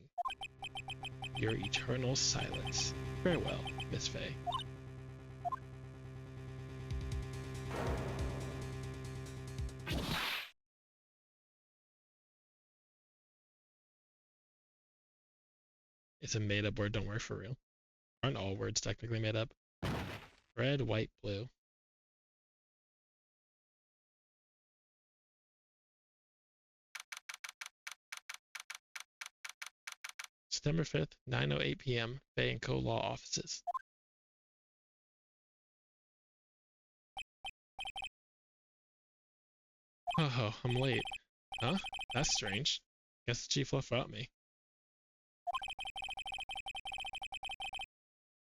Speaker 1: Your eternal silence. Farewell, Miss Fay. It's a made-up word, don't worry, for real. Aren't all words technically made up? Red, white, blue. September 5th, 9:08 p.m., Fay & Co. Law Offices. Oh, I'm late. Huh? That's strange. Guess the chief left without me.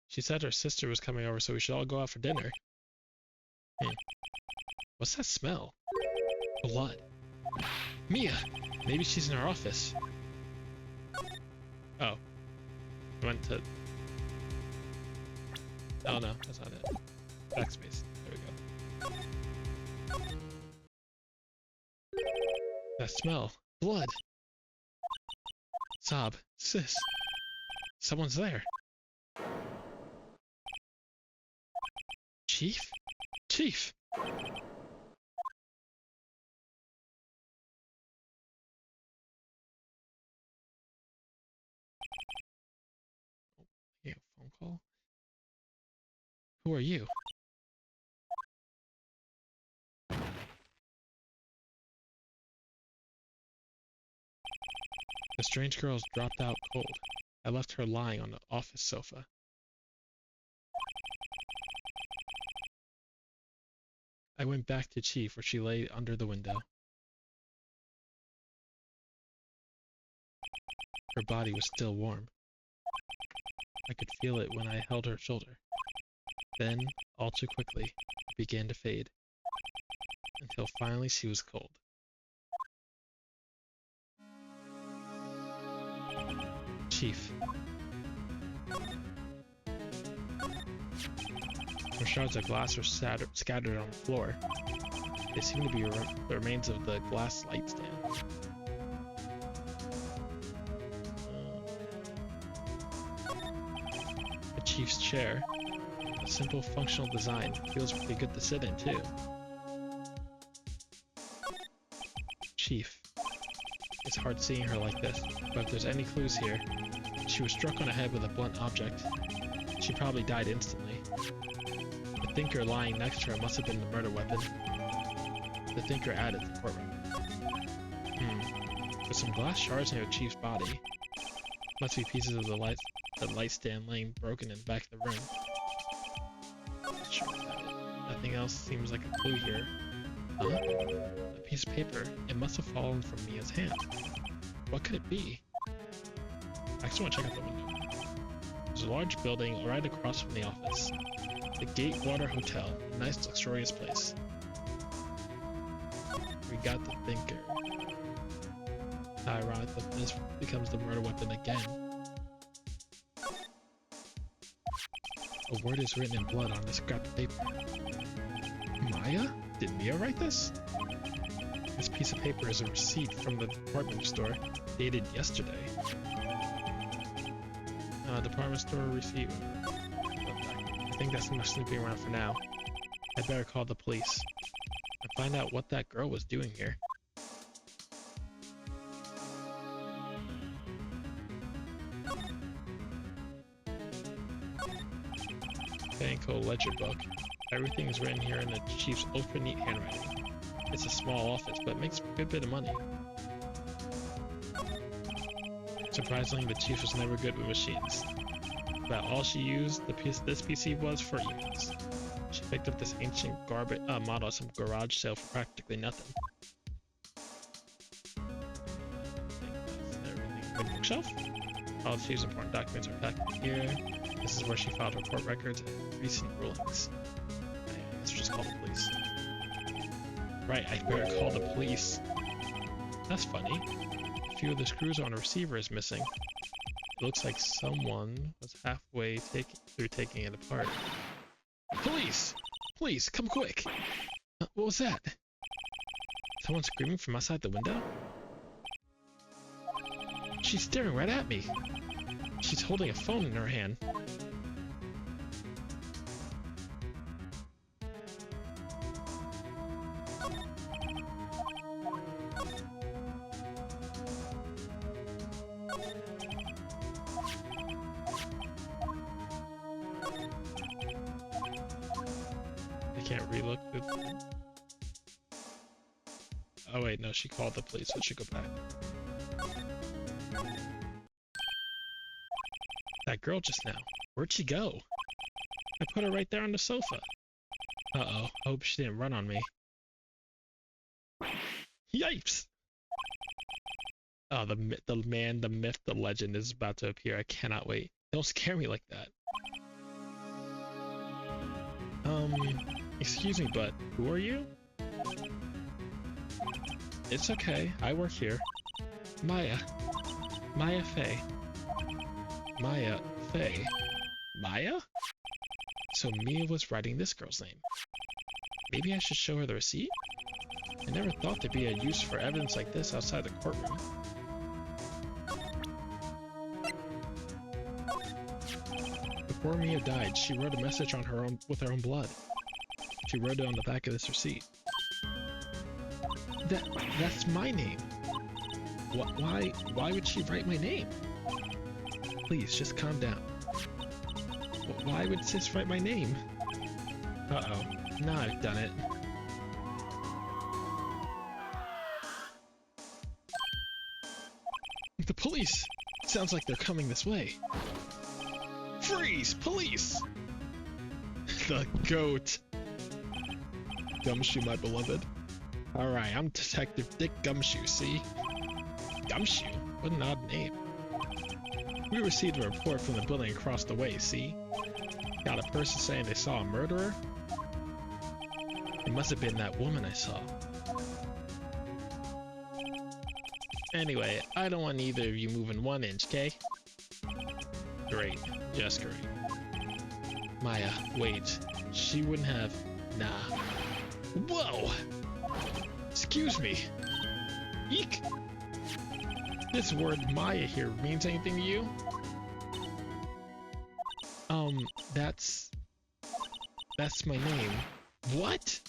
Speaker 1: She said her sister was coming over, so we should all go out for dinner. What's that smell? Blood. Mia! Maybe she's in our office. Oh. I went to... Oh no, that's not it. Backspace. There we go. That smell. Blood. Sob. Sis. Someone's there. Chief? Chief! Yeah, phone call? Who are you? The strange girl's dropped out cold. I left her lying on the office sofa. I went back to Chief, where she lay under the window. Her body was still warm. I could feel it when I held her shoulder. Then, all too quickly, it began to fade, until finally she was cold. Chief. Some shards of glass are scattered on the floor. They seem to be the remains of the glass light stand. The chief's chair. A simple, functional design. Feels pretty good to sit in, too. Chief. It's hard seeing her like this, but if there's any clues here, she was struck on the head with a blunt object. She probably died instantly. The thinker lying next to her must have been the murder weapon. The thinker added the courtroom. With some glass shards near the chief's body. Must be pieces of the light stand laying broken in the back of the room. Sure, nothing else seems like a clue here. Huh? A piece of paper. It must have fallen from Mia's hand. What could it be? I just want to check out the window. There's a large building right across from the office. The Gatewater Hotel. A nice, luxurious place. We got the thinker. Ironic that this becomes the murder weapon again. A word is written in blood on this scrap of paper. Maya? Did Mia write this? This piece of paper is a receipt from the department store, dated yesterday. Department store receipt. I think that's enough snooping around for now. I'd better call the police and find out what that girl was doing here. Banco ledger book. Everything is written here in the chief's ultra neat handwriting. It's a small office, but it makes a good bit of money. Surprisingly, the chief was never good with machines. About all she used this PC was for emails. She picked up this ancient model at some garage sale for practically nothing. The bookshelf? All the chief's important documents are packed in here. This is where she filed her court records and recent rulings. Let's just call the police. Right, I better call the police. That's funny. A few of the screws on a receiver is missing. Looks like someone was halfway through taking it apart. Police! Please, come quick! What was that? Someone screaming from outside the window? She's staring right at me. She's holding a phone in her hand. I can't relook it. Oh wait, no, she called the police, so she should go back. That girl just now. Where'd she go? I put her right there on the sofa. Uh-oh, I hope she didn't run on me. Yipes! Oh, the man, the myth, the legend is about to appear. I cannot wait. Don't scare me like that. Excuse me, but who are you? It's okay, I work here. Maya. Maya Fey. Maya Fey. Maya? So Mia was writing this girl's name. Maybe I should show her the receipt? I never thought there'd be a use for evidence like this outside the courtroom. Before Mia died, she wrote a message on her own with her own blood. She wrote it on the back of this receipt. That's my name. Why would she write my name? Please, just calm down. Why would sis write my name? Uh-oh. Now I've done it. The police! Sounds like they're coming this way. Freeze! Police! The goat. Gumshoe, my beloved. Alright, I'm Detective Dick Gumshoe, see? Gumshoe? What an odd name. We received a report from the building across the way, see? Got a person saying they saw a murderer? It must have been that woman I saw. Anyway, I don't want either of you moving 1 inch, okay? Great. Just great. Maya, wait. She wouldn't have... Nah. Whoa! Excuse me. Eek! This word Maya here means anything to you? That's my name. What?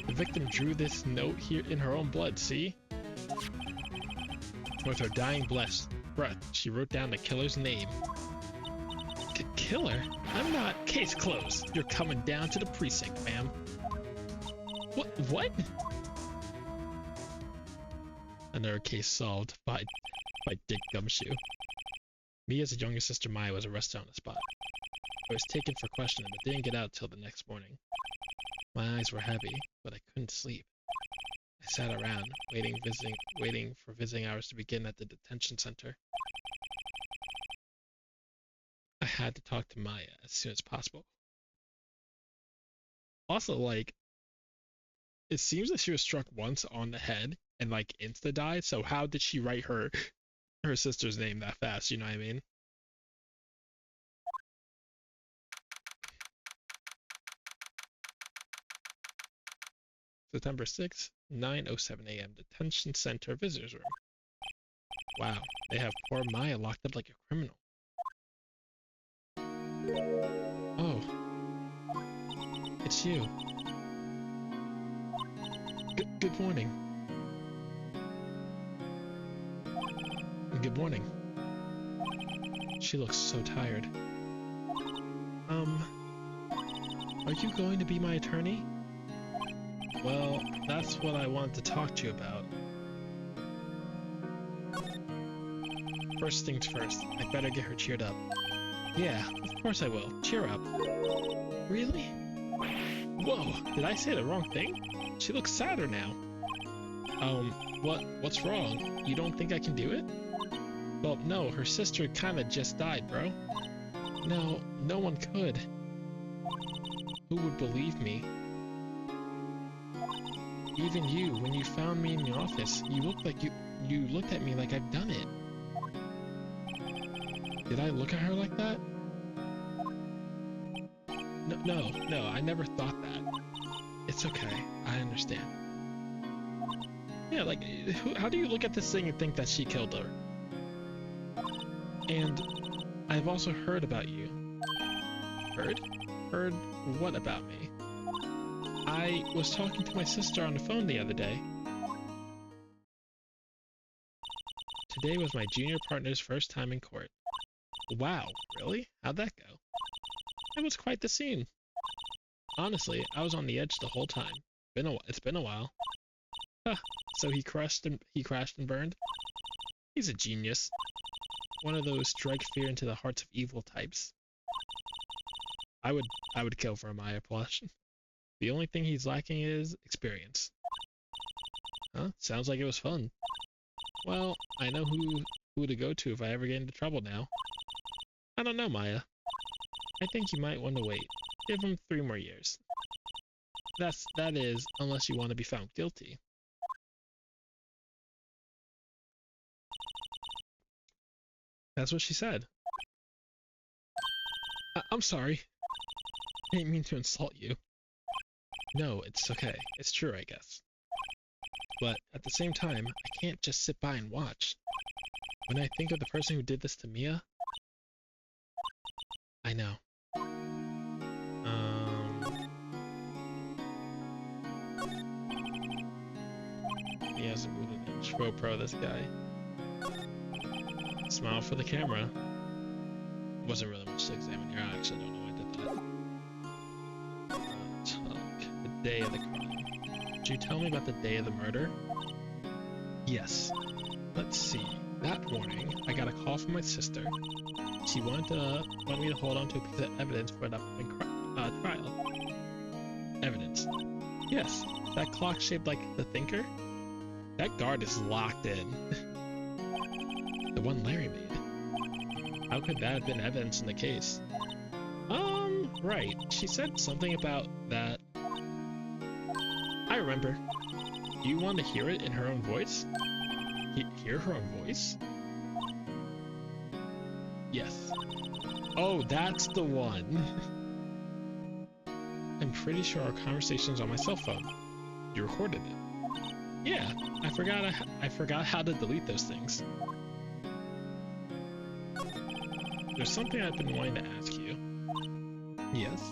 Speaker 1: The victim drew this note here in her own blood, see? With her dying breath, she wrote down the killer's name. Killer? I'm not. Case closed. You're coming down to the precinct, ma'am. What? Another case solved by Dick Gumshoe. Me as a younger sister Maya was arrested on the spot. I was taken for questioning but didn't get out till the next morning. My eyes were heavy, but I couldn't sleep. I sat around, waiting for visiting hours to begin at the detention center. I had to talk to Maya as soon as possible. Also, like, it seems that she was struck once on the head and like insta died, so how did she write her sister's name that fast, you know what I mean? September 6th, 9:07 a.m. Detention Center Visitors Room. Wow, they have poor Maya locked up like a criminal. Oh, it's you. Good morning. Good morning. She looks so tired. Are you going to be my attorney? Well, that's what I wanted to talk to you about. First things first, I better get her cheered up. Yeah, of course I will. Cheer up. Really? Whoa, did I say the wrong thing? She looks sadder now. What's wrong? You don't think I can do it? Well, no, her sister kinda just died, bro. No, no one could. Who would believe me? Even you, when you found me in the office, you looked like you looked at me like I've done it. Did I look at her like that? No, I never thought that. It's okay, I understand. Yeah, like, how do you look at this thing and think that she killed her? And I've also heard about you. Heard? Heard what about me? I was talking to my sister on the phone the other day. Today was my junior partner's first time in court. Wow, really? How'd that go? It was quite the scene. Honestly, I was on the edge the whole time. It's been a while. Huh, so he crashed and burned? He's a genius. One of those strike fear into the hearts of evil types. I would kill for a Maya plush. The only thing he's lacking is experience. Huh? Sounds like it was fun. Well, I know who to go to if I ever get into trouble now. I don't know, Maya. I think you might want to wait. Give him 3 more years. That is, unless you want to be found guilty. That's what she said. I'm sorry. I didn't mean to insult you. No, it's okay. It's true, I guess. But at the same time, I can't just sit by and watch. When I think of the person who did this to Mia... I know. He hasn't moved an inch. Pro, this guy. Smile for the camera. Wasn't really much to examine here. I actually don't know why I did that. Talk. The day of the crime. Did you tell me about the day of the murder? Yes. Let's see. That morning, I got a call from my sister. She wanted me to hold on to a piece of evidence for an upcoming trial. Evidence. Yes, that clock shaped like the Thinker? That guard is locked in. The one Larry made. How could that have been evidence in the case? Right. She said something about that. I remember. Do you want to hear it in her own voice? Hear her own voice? Yes. Oh, that's the one. I'm pretty sure our conversation's on my cell phone. You recorded it. Yeah, I forgot how to delete those things. There's something I've been wanting to ask you. Yes?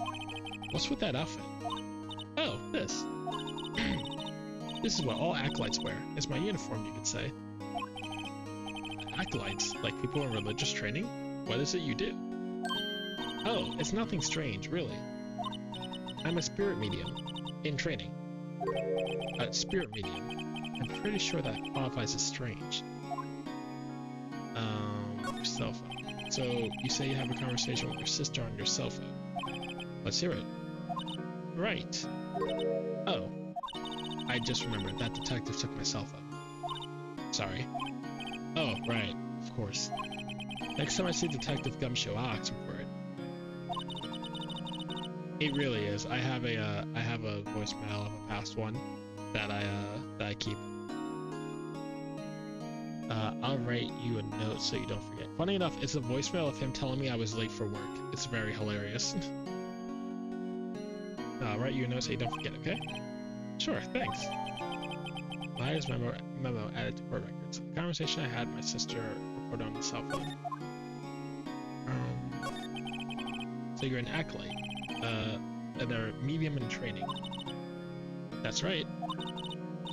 Speaker 1: What's with that outfit? Oh, this. This is what all acolytes wear. It's my uniform, you could say. Acolytes? Like people in religious training? What is it you do? Oh, it's nothing strange, really. I'm a spirit medium. In training. A spirit medium. I'm pretty sure that qualifies as strange. Your cell phone. So, you say you have a conversation with your sister on your cell phone. Let's hear it. Right. Oh. I just remembered that detective took my cell phone. Sorry. Oh, right. Of course. Next time I see Detective Gumshoe, I'll ask him for it. It really is. I have a voicemail of a past one that I keep. I'll write you a note so you don't forget. Funny enough, it's a voicemail of him telling me I was late for work. It's very hilarious. I'll write you a note so you don't forget, okay? Sure, thanks. Myers memo added to court records. The conversation I had with my sister recorded on the cell phone. So you're an acolyte. And they're medium in training. That's right.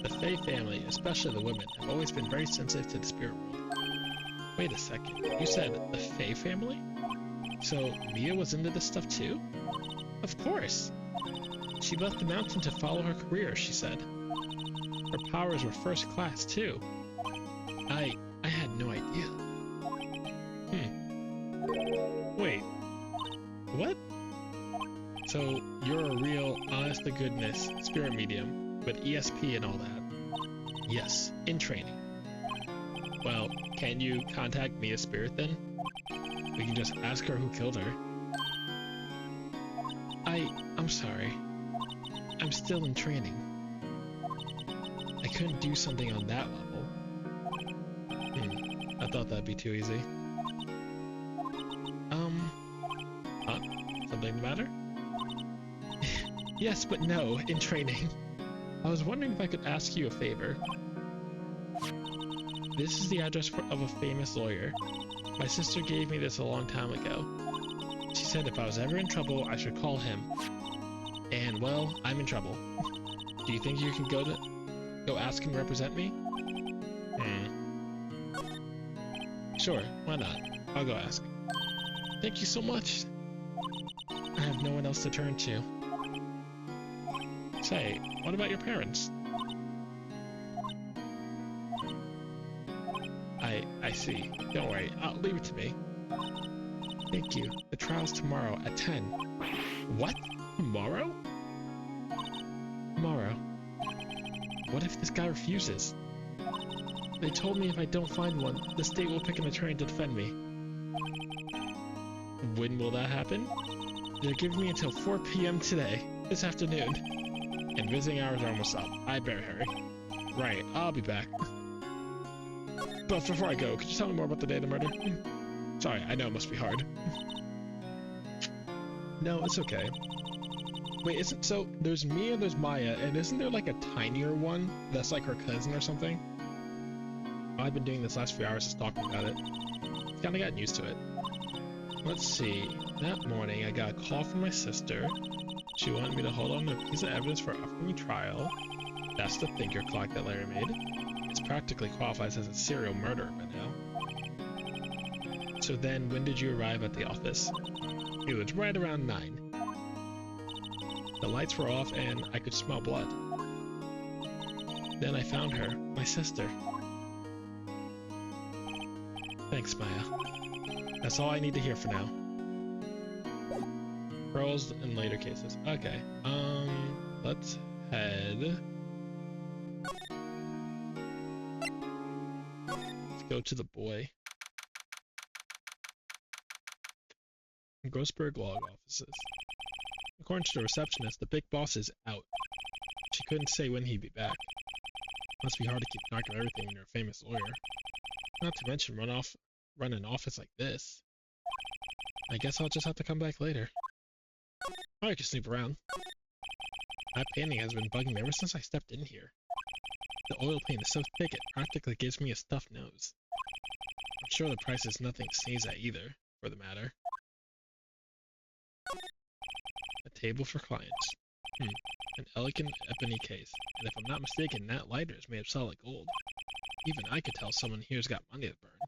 Speaker 1: The Fae family, especially the women, have always been very sensitive to the spirit world. Wait a second, you said the Fae family? So Mia was into this stuff too? Of course! She left the mountain to follow her career, she said. Her powers were first class too. I had no idea. Wait. What? So you're a real, honest-to-goodness spirit medium with ESP and all that? Yes, in training. Well, can you contact Mia's spirit then? We can just ask her who killed her. I'm sorry. I'm still in training. I couldn't do something on that level. I thought that'd be too easy. Huh? Something the matter? Yes, but no, in training. I was wondering if I could ask you a favor. This is the address of a famous lawyer. My sister gave me this a long time ago. She said if I was ever in trouble, I should call him. And, well, I'm in trouble. Do you think you can go ask him to represent me? Sure, why not? I'll go ask. Thank you so much. I have no one else to turn to. Say, what about your parents? I see. Don't worry, I'll leave it to me. Thank you. The trial's tomorrow at 10. What? Tomorrow? Tomorrow. What if this guy refuses? They told me if I don't find one, the state will pick an attorney to defend me. When will that happen? They're giving me until 4 p.m. today, this afternoon. And visiting hours are almost up. I better hurry. Right, I'll be back. But before I go, could you tell me more about the day of the murder? Sorry, I know it must be hard. No, it's okay. Wait, so there's me and there's Maya, and isn't there like a tinier one that's like her cousin or something? I've been doing this last few hours just talking about it. I've kinda gotten used to it. Let's see. That morning, I got a call from my sister. She wanted me to hold on to a piece of evidence for our upcoming trial. That's the thinker clock that Larry made. It's practically qualifies as a serial murderer by now. So then, when did you arrive at the office? It was right around 9. The lights were off and I could smell blood. Then I found her, my sister. Thanks, Maya. That's all I need to hear for now. Pearls in later cases. Okay, let's head. Let's go to the boy. Grossberg log offices. According to the receptionist, the big boss is out. She couldn't say when he'd be back. Must be hard to keep track of everything when you're a famous lawyer. Not to mention run an office like this. I guess I'll just have to come back later. Or I can snoop around. That painting has been bugging me ever since I stepped in here. The oil paint is so thick it practically gives me a stuffed nose. I'm sure the price is nothing to sneeze at either, for the matter. A table for clients. An elegant ebony case, and if I'm not mistaken, that lighter is made of solid gold. Even I could tell someone here's got money to burn.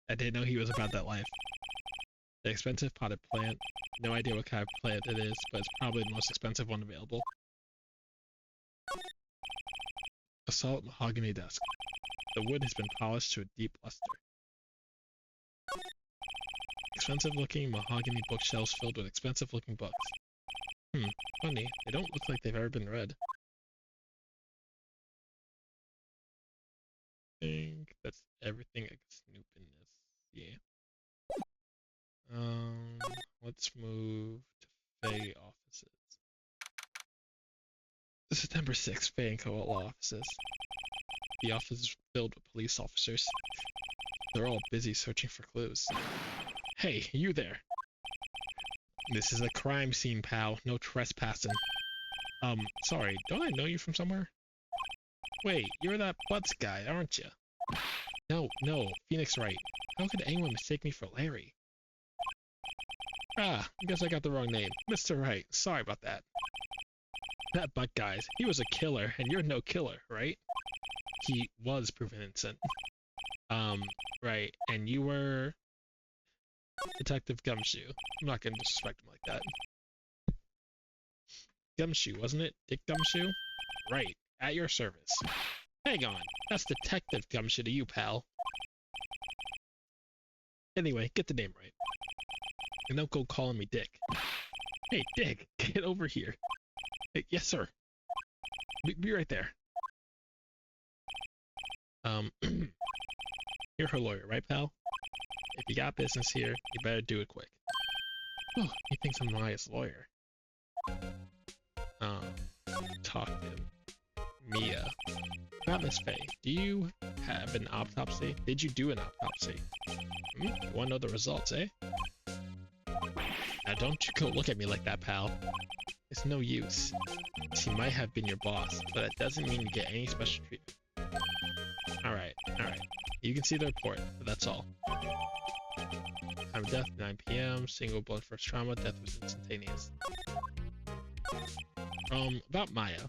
Speaker 1: I didn't know he was about that life. The expensive potted plant. No idea what kind of plant it is, but it's probably the most expensive one available. A solid mahogany desk. The wood has been polished to a deep luster. Expensive-looking mahogany bookshelves filled with expensive-looking books. Funny, they don't look like they've ever been read. I think that's everything I can snoop in this. Yeah. Let's move to Fay offices. September 6th, Fay and Co. Law offices. The office is filled with police officers. They're all busy searching for clues. Hey, you there! This is a crime scene, pal. No trespassing. Sorry, don't I know you from somewhere? Wait, you're that Butts guy, aren't you? No, Phoenix Wright. How could anyone mistake me for Larry? Ah, I guess I got the wrong name. Mr. Wright, sorry about that. That Butt guy, he was a killer, and you're no killer, right? He was proven innocent. Right, and you were... Detective Gumshoe. I'm not gonna disrespect him like that. Gumshoe, wasn't it? Dick Gumshoe? Right, at your service. Hang on, that's Detective Gumshoe to you, pal. Anyway, get the name right. And don't go calling me Dick. Hey, Dick, get over here. Hey, yes, sir. Be right there. You're her lawyer, right, pal? If you got business here, you better do it quick. Oh, he thinks I'm Elias' lawyer. Talk to him. Mia. About Miss Faye, do you have an autopsy? Did you do an autopsy? You wanna know the results, eh? Now don't you go look at me like that, pal. It's no use. She might have been your boss, but that doesn't mean you get any special treatment. Alright. You can see the report, but that's all. Time of death, 9 p.m. Single blood first trauma. Death was instantaneous. About Maya.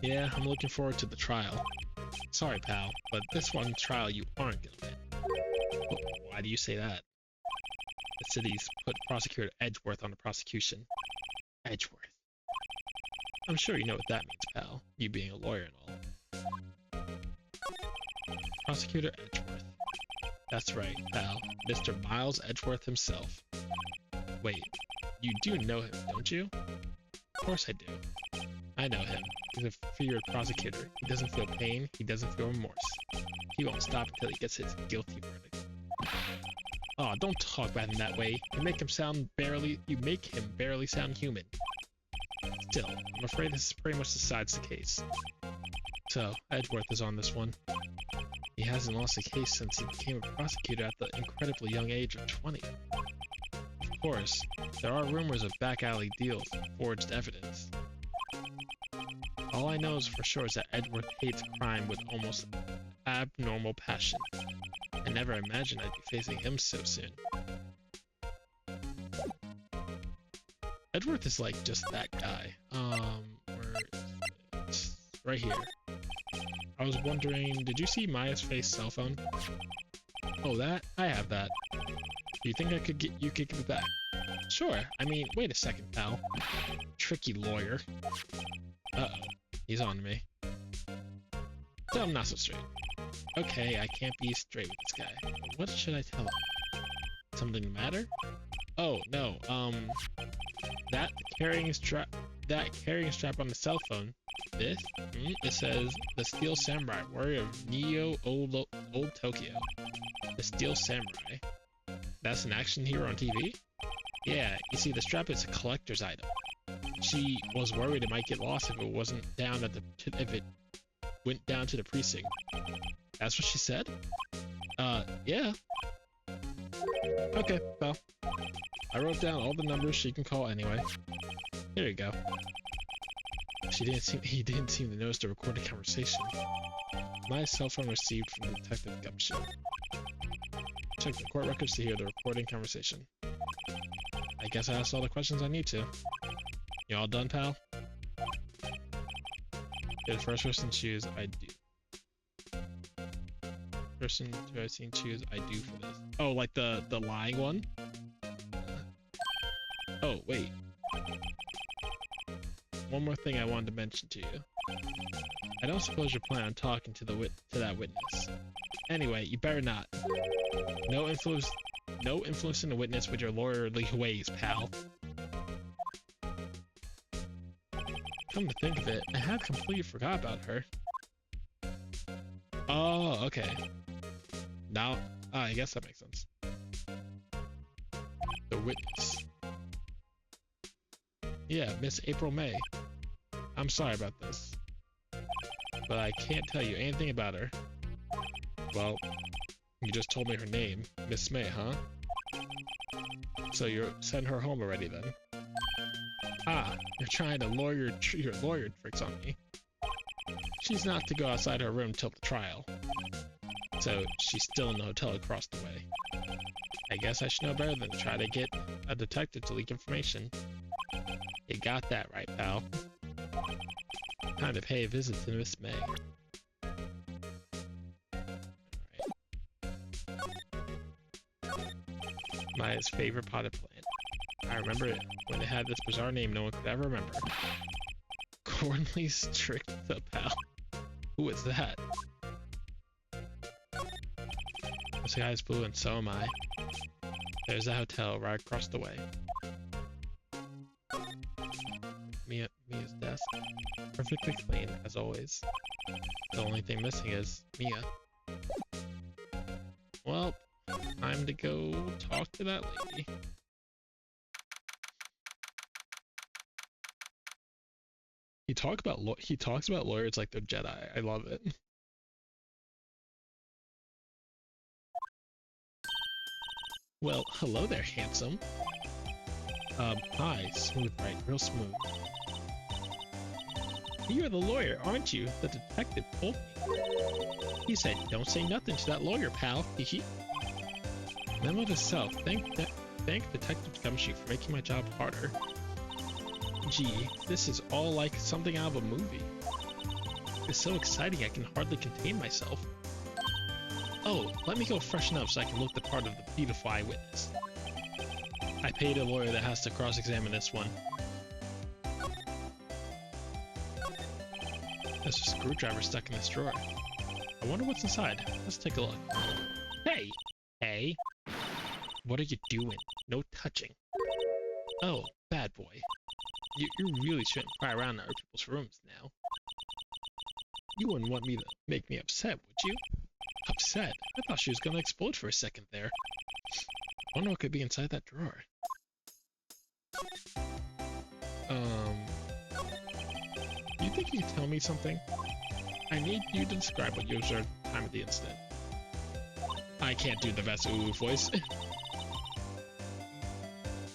Speaker 1: Yeah, I'm looking forward to the trial. Sorry, pal, but this one trial you aren't gonna win. Why do you say that? The city's put Prosecutor Edgeworth on the prosecution. Edgeworth. I'm sure you know what that means, pal. You being a lawyer and all. Prosecutor Edgeworth. That's right, pal. Mr. Miles Edgeworth himself. Wait, you do know him, don't you? Of course I do. I know him. He's a feared prosecutor. He doesn't feel pain. He doesn't feel remorse. He won't stop until he gets his guilty verdict. Aw, don't talk about him that way. You make him barely sound human. Still, I'm afraid this pretty much decides the case. So, Edgeworth is on this one. He hasn't lost a case since he became a prosecutor at the incredibly young age of 20. Of course, there are rumors of back alley deals and forged evidence. All I know is for sure is that Edgeworth hates crime with almost abnormal passion. I never imagined I'd be facing him so soon. Edgeworth is like just that guy. Where is it? Right here. I was wondering, did you see Maya's face cell phone? Oh, that? I have that. Do you think I could you could give it back? Sure. I mean, wait a second, pal. Tricky lawyer. Uh-oh. He's on to me. So I'm not so straight. Okay, I can't be straight with this guy. What should I tell him? Something the matter? Oh, no, that carrying strap on the cell phone. This? It says, the Steel Samurai, warrior of Neo Old Tokyo. The Steel Samurai? That's an action hero on TV? Yeah, you see, the strap is a collector's item. She was worried it might get lost if it wasn't down at if it went down to the precinct. That's what she said? Yeah. Okay, well, I wrote down all the numbers she can call anyway. Here you go. He didn't seem to notice the recorded conversation. My cell phone received from Detective Gumshoe. Check the court records to hear the recording conversation. I guess I asked all the questions I need to. You all done, pal? You're the first person to choose I do. Person who I've seen choose I do for this. Oh, like the lying one? Oh, wait. One more thing I wanted to mention to you. I don't suppose you're planning on talking to that witness. Anyway, you better not. No influencing the witness with your lawyerly ways, pal. Come to think of it, I had completely forgot about her. Oh, okay. Now, I guess that makes sense. The witness. Yeah, Miss April May. I'm sorry about this, but I can't tell you anything about her. Well, you just told me her name, Miss May, huh? So you're sending her home already then? Ah, you're trying to lawyer tricks on me. She's not to go outside her room till the trial. So she's still in the hotel across the way. I guess I should know better than to try to get a detective to leak information. You got that right, pal. Time to pay a visit to Miss May. Alright. Maya's favorite potted plant. I remember it when it had this bizarre name no one could ever remember. Cornley's tricked the pal. Who is that? The sky is blue and so am I. There's a hotel right across the way. Mia's desk. Perfectly clean, as always. The only thing missing is Mia. Well, time to go talk to that lady. He talks about lawyers like they're Jedi. I love it. Well, hello there, handsome. Hi, smooth, right? Real smooth. You're the lawyer, aren't you? The detective told me. He said, don't say nothing to that lawyer, pal. Hehe. Memo to self. Thank Detective Gumshoe for making my job harder. Gee, this is all like something out of a movie. It's so exciting I can hardly contain myself. Oh, let me go freshen up so I can look the part of the beautiful eyewitness. I paid a lawyer that has to cross-examine this one. There's a screwdriver stuck in this drawer. I wonder what's inside. Let's take a look. Hey! Hey! What are you doing? No touching. Oh, bad boy. You really shouldn't pry around other people's rooms now. You wouldn't want me to make me upset, would you? Upset? I thought she was gonna explode for a second there. Wonder what could be inside that drawer. Do you think you could tell me something? I need you to describe what you observed at the time of the incident. I can't do the best ooh voice.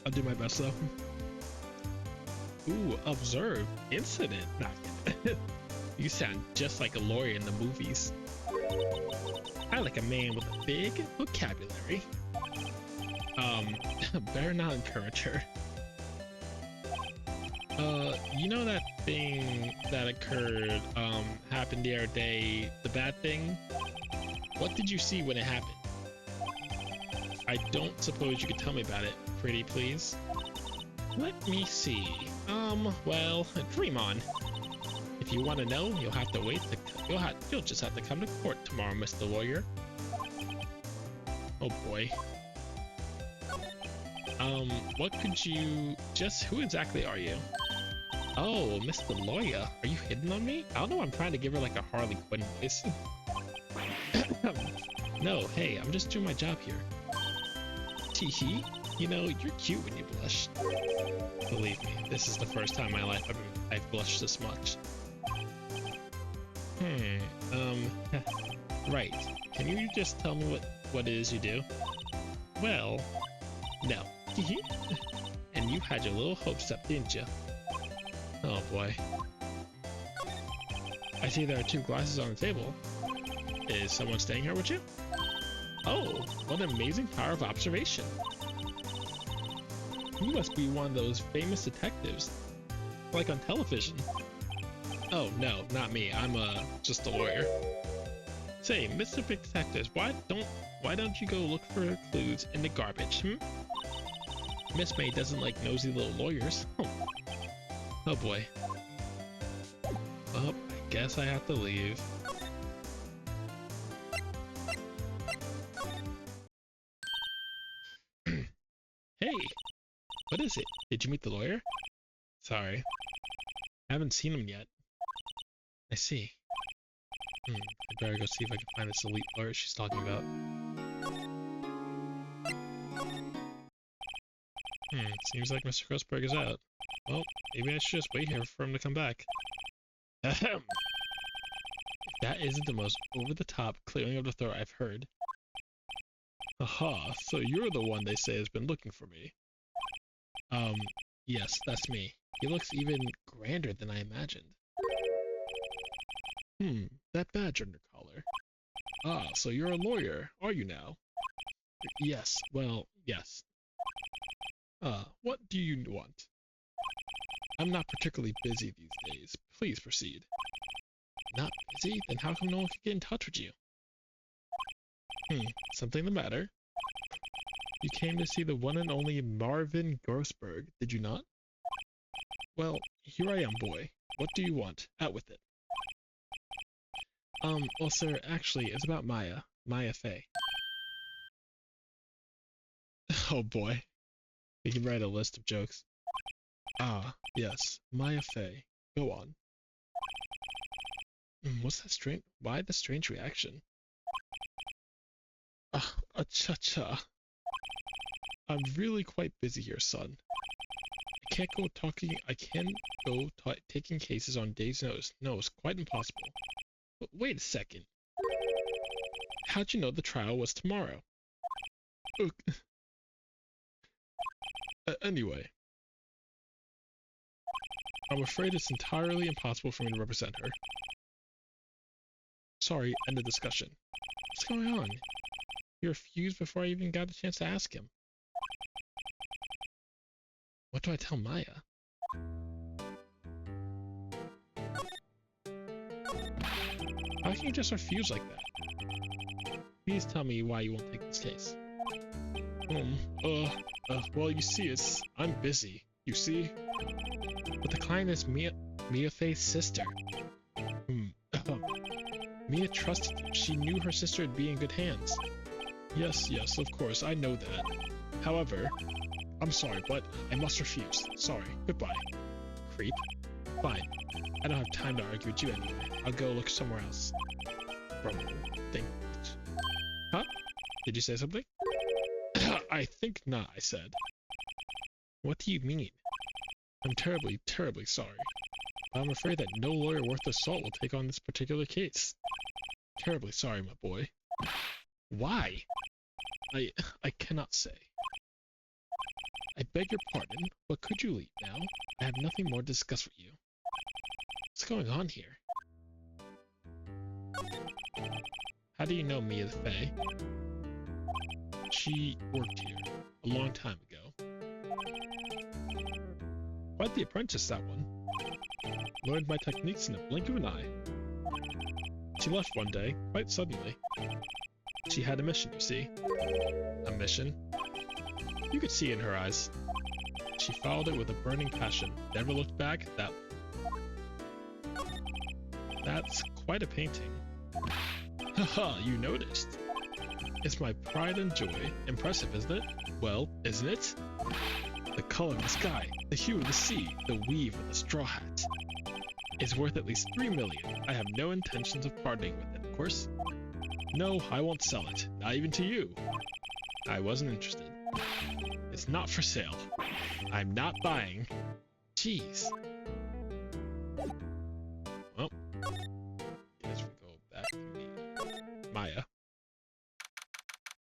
Speaker 1: I'll do my best though. Ooh, observe. Incident. Not yet. You sound just like a lawyer in the movies. I like a man with a big vocabulary. Better not encourage her. You know that thing that occurred, happened the other day, the bad thing? What did you see when it happened? I don't suppose you could tell me about it, pretty please? Let me see. Well, dream on. If you want to know, you'll have to wait. You'll just have to come to court tomorrow, Mr. Lawyer. Oh boy. What could you... who exactly are you? Oh, Mr. Lawyer, are you hitting on me? I don't know, I'm trying to give her like a Harley Quinn voice. No, hey, I'm just doing my job here. Teehee, you know, you're cute when you blush. Believe me, this is the first time in my life I've blushed this much. Right. Can you just tell me what it is you do? Well, no. And you had your little hopes up, didn't you? Oh boy. I see there are 2 glasses on the table. Is someone staying here with you? Oh, what an amazing power of observation. You must be one of those famous detectives, like on television. Oh no, not me. I'm just a lawyer. Say, Mr. Big Detective, why don't you go look for clues in the garbage, Miss May doesn't like nosy little lawyers. Oh boy. Oh, I guess I have to leave. Hey, what is it? Did you meet the lawyer? Sorry. I haven't seen him yet. I see. I better go see if I can find this elite lawyer she's talking about. Seems like Mr. Grossberg is out. Well, maybe I should just wait here for him to come back. Ahem. That isn't the most over-the-top clearing of the throat I've heard. Aha, so you're the one they say has been looking for me. Yes, that's me. He looks even grander than I imagined. That badge on your collar. Ah, so you're a lawyer, are you now? Yes, well, yes. What do you want? I'm not particularly busy these days. Please proceed. Not busy? Then how come no one can get in touch with you? Something the matter? You came to see the one and only Marvin Grossberg, did you not? Well, here I am, boy. What do you want? Out with it. Well, sir, actually, it's about Maya. Maya Fey. Oh boy. We can write a list of jokes. Ah, yes. Maya Fey. Go on. What's that strange... Why the strange reaction? Cha-cha. I'm really quite busy here, son. I I can't go taking cases on days' notice. No, it's quite impossible. But wait a second. How'd you know the trial was tomorrow? Anyway, I'm afraid it's entirely impossible for me to represent her. Sorry, end of discussion. What's going on? You refused before I even got a chance to ask him. What do I tell Maya? How can you just refuse like that? Please tell me why you won't take this case. Well, you see, I'm busy, you see? But the client is Mia Faye's sister. Mia trusted you. She knew her sister would be in good hands. Yes, of course, I know that. However, I'm sorry, but I must refuse. Sorry, goodbye. Creep. Fine. I don't have time to argue with you anyway. I'll go look somewhere else. Huh? Did you say something? I think not, I said. What do you mean? I'm terribly, terribly sorry. I'm afraid that no lawyer worth the salt will take on this particular case. Terribly sorry, my boy. Why? I cannot say. I beg your pardon, but could you leave now? I have nothing more to discuss with you. What's going on here? How do you know Mia Faye? She worked here a long time ago. Quite the apprentice, that one. Learned my techniques in the blink of an eye. She left one day, quite suddenly. She had a mission, you see. A mission? You could see in her eyes. She followed it with a burning passion, never looked back at that one. That's quite a painting. Haha, you noticed. It's my pride and joy. Impressive, isn't it? Well, isn't it? The color of the sky, the hue of the sea, the weave of the straw hat. It's worth at least 3 million. I have no intentions of parting with it, of course. No, I won't sell it. Not even to you. I wasn't interested. It's not for sale. I'm not buying. Jeez. Well, guess we go back to Maya.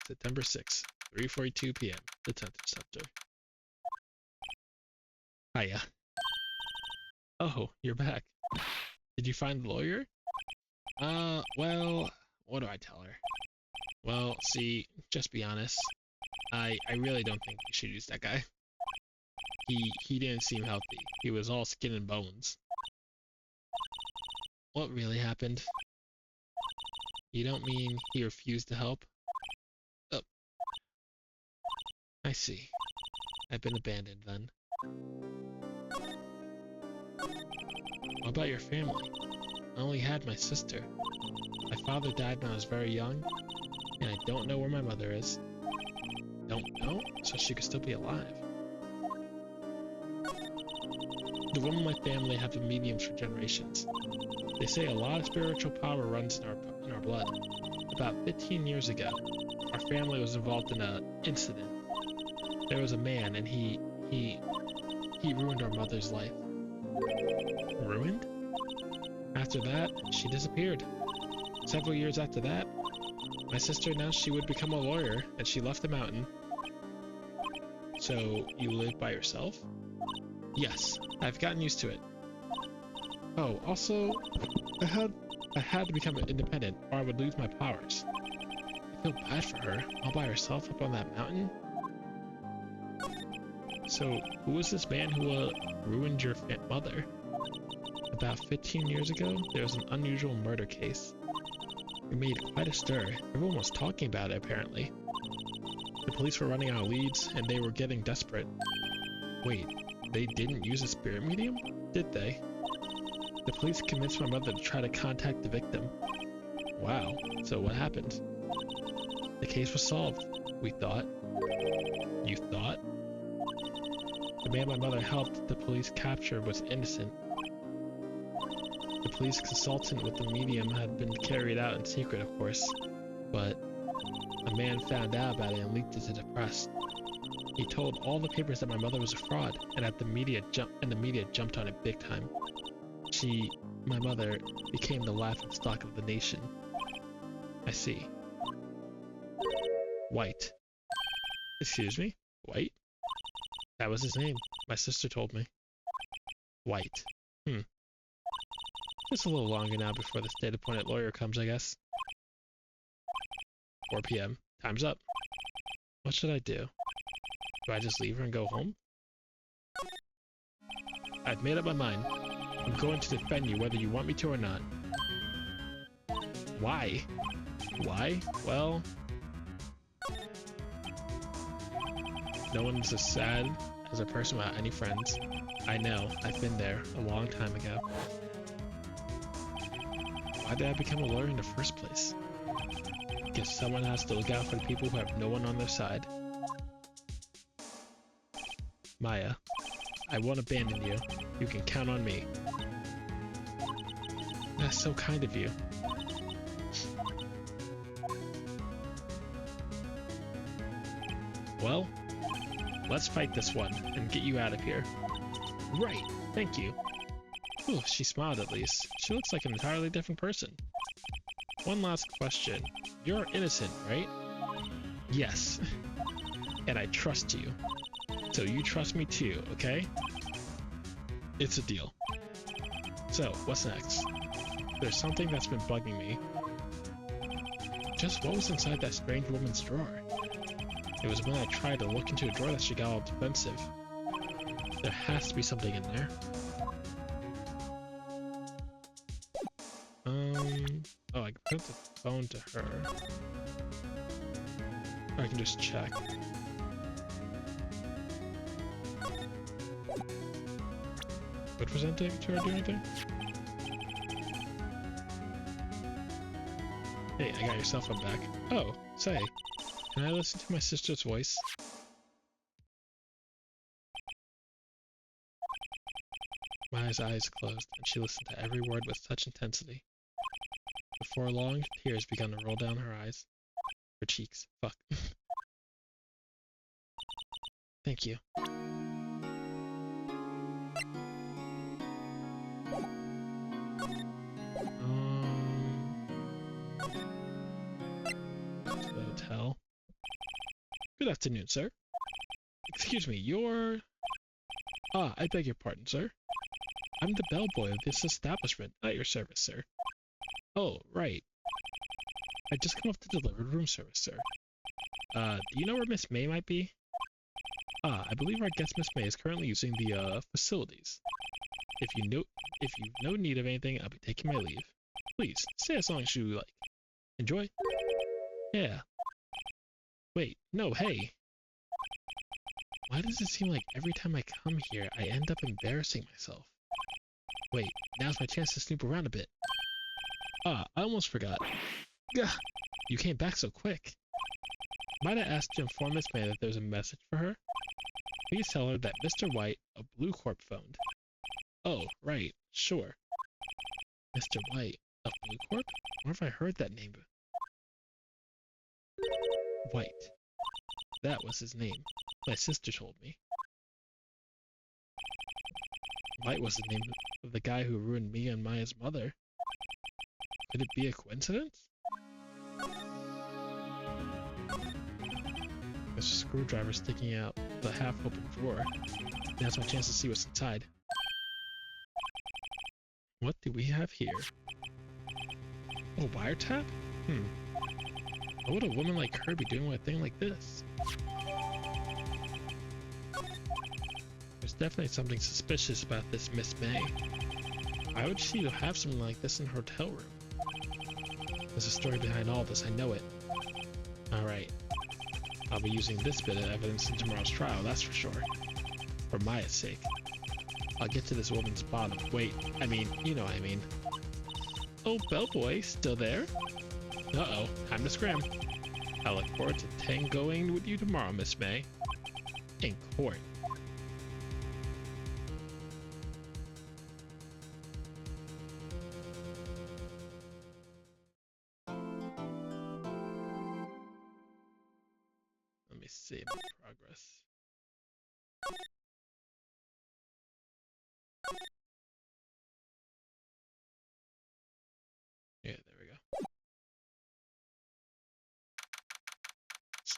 Speaker 1: September 6th, 3:42 p.m. The 10th Interceptor. Hiya. Oh, you're back. Did you find the lawyer? Well, what do I tell her? Well, see, just be honest. I really don't think you should use that guy. He didn't seem healthy. He was all skin and bones. What really happened? You don't mean he refused to help? Oh. I see. I've been abandoned then. What about your family? I only had my sister. My father died when I was very young, and I don't know where my mother is. Don't know? So she could still be alive. The women in my family have been mediums for generations. They say a lot of spiritual power runs in our blood. About 15 years ago, our family was involved in an incident. There was a man, and he ruined our mother's life. Ruined? After that, she disappeared. Several years after that, my sister announced she would become a lawyer, and she left the mountain. So, you live by yourself? Yes, I've gotten used to it. Oh, also, I had to become independent, or I would lose my powers. I feel bad for her, all by herself up on that mountain. So, who was this man who ruined your mother? About 15 years ago, there was an unusual murder case. It made quite a stir. Everyone was talking about it, apparently. The police were running out of leads, and they were getting desperate. Wait, they didn't use a spirit medium? Did they? The police convinced my mother to try to contact the victim. Wow, so what happened? The case was solved, we thought. You thought? The man my mother helped the police capture was innocent. The police consultant with the medium had been carried out in secret, of course, but a man found out about it and leaked it to the press. He told all the papers that my mother was a fraud, and the media jumped on it big time. My mother, became the laughingstock of the nation. I see. White. Excuse me? White? That was his name. My sister told me. White. Just a little longer now before the state-appointed lawyer comes, I guess. 4 p.m. Time's up. What should I do? Do I just leave her and go home? I've made up my mind. I'm going to defend you whether you want me to or not. Why? Why? Well... no one's as sad as a person without any friends. I know, I've been there a long time ago. Why did I become a lawyer in the first place? Guess someone has to look out for the people who have no one on their side. Maya, I won't abandon you. You can count on me. That's so kind of you. Well, let's fight this one and get you out of here. Right, thank you. Ooh, she smiled at least. She looks like an entirely different person. One last question. You're innocent, right? Yes. And I trust you. So you trust me too, okay? It's a deal. So, what's next? There's something that's been bugging me. Just what was inside that strange woman's drawer? It was when I tried to look into a drawer that she got all defensive. There has to be something in there. Oh, I can put the phone to her. Or I can just check. Would presenting to her do anything? Hey, I got your cell phone back. Oh, say, can I listen to my sister's voice? Maya's eyes closed, and she listened to every word with such intensity. Before long, tears began to roll down her eyes. Her cheeks. Fuck. Thank you. To the hotel. Good afternoon, sir. Excuse me, you're... Ah, I beg your pardon, sir. I'm the bellboy of this establishment, at your service, sir. Oh, right. I just come off the delivered room service, sir. Do you know where Miss May might be? Ah, I believe our guest Miss May is currently using the, facilities. If you've no need of anything, I'll be taking my leave. Please, stay as long as you like. Enjoy. Yeah. Wait, no, hey. Why does it seem like every time I come here, I end up embarrassing myself? Wait, now's my chance to snoop around a bit. Ah, I almost forgot. Gah! You came back so quick. Might I ask to inform Miss May that there's a message for her? Please tell her that Mr. White, a Blue Corp, phoned. Oh, right, sure. Mr. White, of Blue Corp? Where have I heard that name? White. That was his name. My sister told me. White was the name of the guy who ruined me and Maya's mother. Could it be a coincidence? There's a screwdriver sticking out the half-open drawer. Now's my chance to see what's inside. What do we have here? A wiretap? What would a woman like her be doing with a thing like this? There's definitely something suspicious about this Miss May. Why would she have something like this in her hotel room? There's a story behind all this, I know it. Alright. I'll be using this bit of evidence in tomorrow's trial, that's for sure. For Maya's sake. I'll get to this woman's bottom. Wait, I mean, you know what I mean. Oh, bellboy, still there? Uh-oh, time to scram. I look forward to tangoing with you tomorrow, Miss May. In court. Let me see my progress.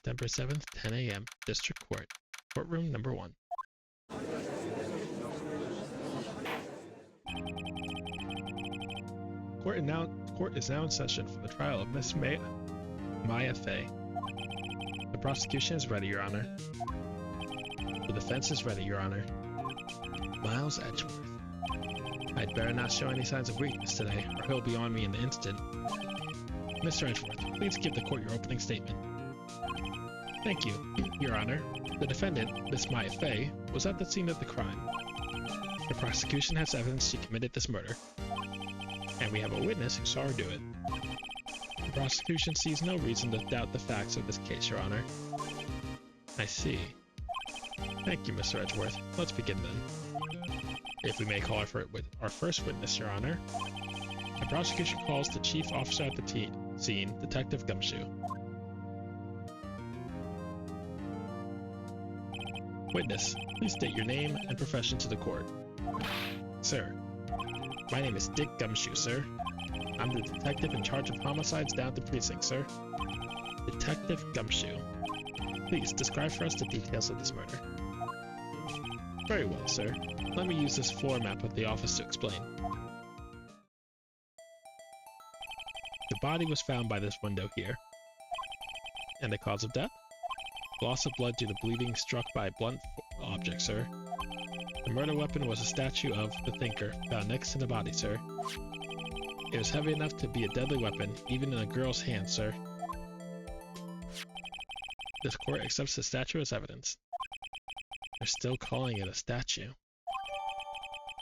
Speaker 1: September 7th, 10 a.m., District Court, Courtroom number 1. Court is now in session for the trial of Miss Maya Fey. The prosecution is ready, Your Honor. The defense is ready, Your Honor. Miles Edgeworth. I'd better not show any signs of weakness today, or he'll be on me in an instant. Mr. Edgeworth, please give the court your opening statement. Thank you, Your Honor. The defendant, Miss Maya Fey, was at the scene of the crime. The prosecution has evidence she committed this murder, and we have a witness who saw her do it. The prosecution sees no reason to doubt the facts of this case, Your Honor. I see. Thank you, Mr. Edgeworth. Let's begin then. If we may call our first witness, Your Honor. The prosecution calls the chief officer at the scene, Detective Gumshoe. Witness, please state your name and profession to the court. Sir, my name is Dick Gumshoe, sir. I'm the detective in charge of homicides down at the precinct, sir. Detective Gumshoe. Please describe for us the details of this murder. Very well, sir. Let me use this floor map of the office to explain. The body was found by this window here. And the cause of death? Loss of blood due to bleeding struck by a blunt object, sir. The murder weapon was a statue of the Thinker found next to the body, sir. It was heavy enough to be a deadly weapon, even in a girl's hand, sir. This court accepts the statue as evidence. They're still calling it a statue.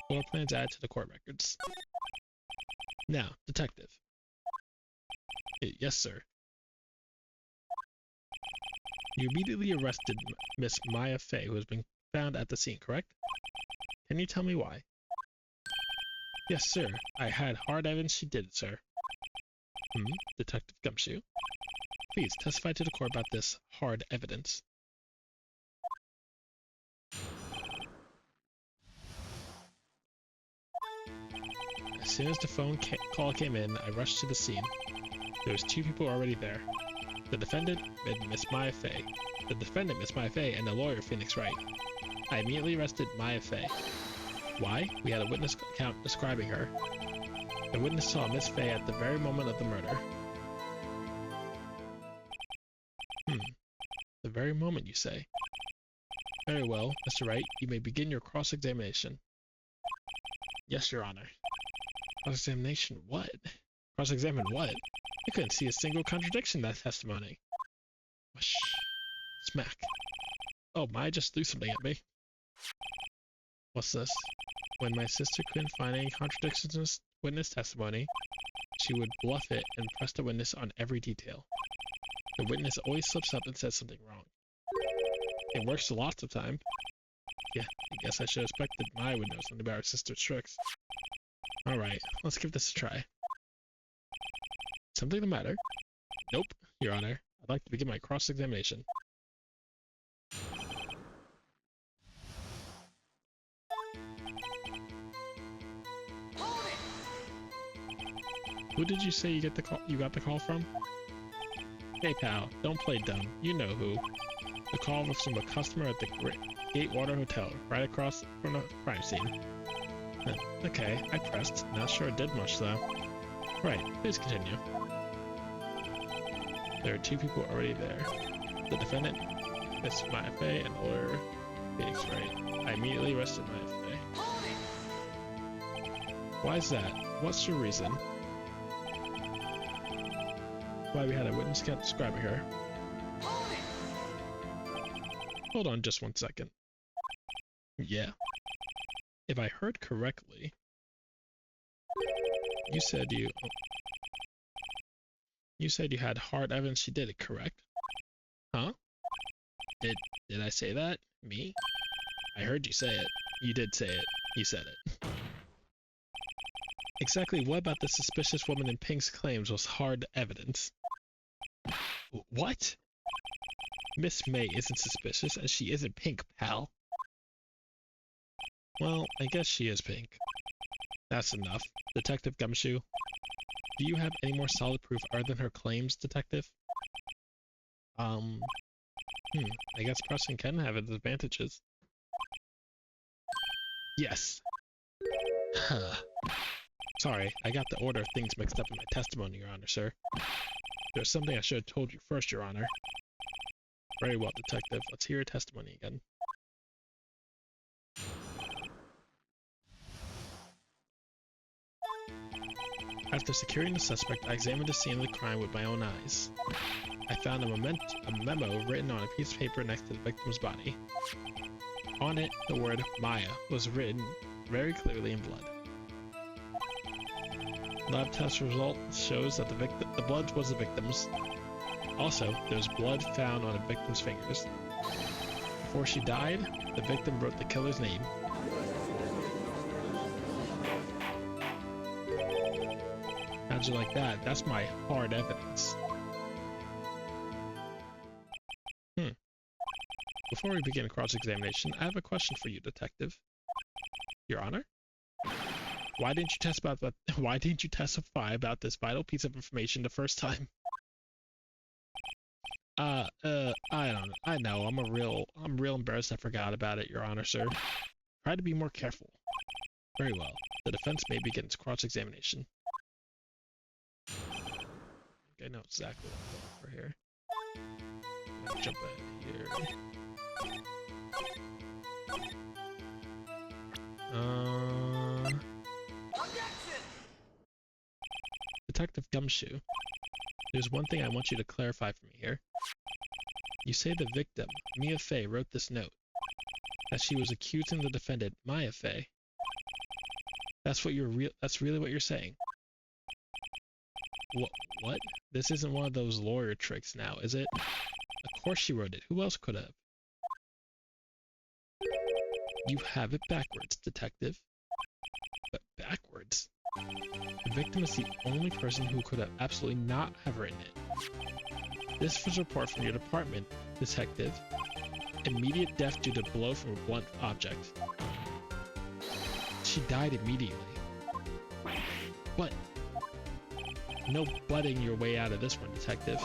Speaker 1: Floor plans added to the court records. Now, detective. Yes, sir. You immediately arrested Miss Maya Fey, who has been found at the scene, correct? Can you tell me why? Yes, sir. I had hard evidence she did it, sir. Detective Gumshoe. Please testify to the court about this hard evidence. As soon as the phone call came in, I rushed to the scene. There was 2 people already there. The defendant and Miss Maya Fey. The defendant, Miss Maya Fey, and the lawyer, Phoenix Wright. I immediately arrested Maya Fey. Why? We had a witness account describing her. The witness saw Miss Fey at the very moment of the murder. The very moment, you say? Very well, Mr. Wright, you may begin your cross-examination. Yes, Your Honor. Cross-examination what? Cross-examine what? I couldn't see a single contradiction in that testimony. Whoosh. Smack. Oh, Maya just threw something at me. What's this? When my sister couldn't find any contradictions in witness testimony, she would bluff it and press the witness on every detail. The witness always slips up and says something wrong. It works lots of time. Yeah, I guess I should have expected Maya would know something about her sister's tricks. Alright, let's give this a try. Something the matter? Nope, Your Honor. I'd like to begin my cross-examination. Who did you say you got the call from? Hey pal, don't play dumb. You know who. The call was from a customer at the Gatewater Hotel, right across from the crime scene. Okay, I pressed. Not sure it did much though. Right, please continue. There are 2 people already there. The defendant, Miss Maya Fey, and lawyer Phoenix Wright. I immediately arrested Maya Fey. Why is that? What's your reason? Why we had a witness account describing her. Hold on just 1 second. Yeah. If I heard correctly, you said you had hard evidence she did it, correct? Huh? Did I say that? Me? I heard you say it. You did say it. You said it. Exactly what about the suspicious woman in Pink's claims was hard evidence? What? Miss May isn't suspicious, and she isn't Pink, pal. Well, I guess she is Pink. That's enough. Detective Gumshoe, do you have any more solid proof other than her claims, Detective? I guess pressing can have its advantages. Yes. Sorry, I got the order of things mixed up in my testimony, Your Honor, sir. There's something I should have told you first, Your Honor. Very well, Detective. Let's hear your testimony again. After securing the suspect, I examined the scene of the crime with my own eyes. I found a memo written on a piece of paper next to the victim's body. On it, the word Maya was written very clearly in blood. Lab test result shows that the blood was the victim's. Also, there was blood found on the victim's fingers. Before she died, the victim wrote the killer's name. How'd you like that? That's my hard evidence. Before we begin cross-examination, I have a question for you, Detective. Your Honor? Why didn't you testify about this vital piece of information the first time? I don't know. I know. I'm real embarrassed I forgot about it, Your Honor, sir. Try to be more careful. Very well. The defense may begin its cross-examination. I know exactly what I'm going for here. I'm gonna jump ahead here. Detective Gumshoe, there's one thing I want you to clarify for me here. You say the victim, Mia Fey, wrote this note, that she was accusing the defendant, Maya Fey. That's really what you're saying? What? This isn't one of those lawyer tricks now, is it? Of course she wrote it. Who else could have? You have it backwards, Detective. But backwards? The victim is the only person who could have absolutely not have written it. This was a report from your department, Detective. Immediate death due to blow from a blunt object. She died immediately. But no butting your way out of this one, Detective.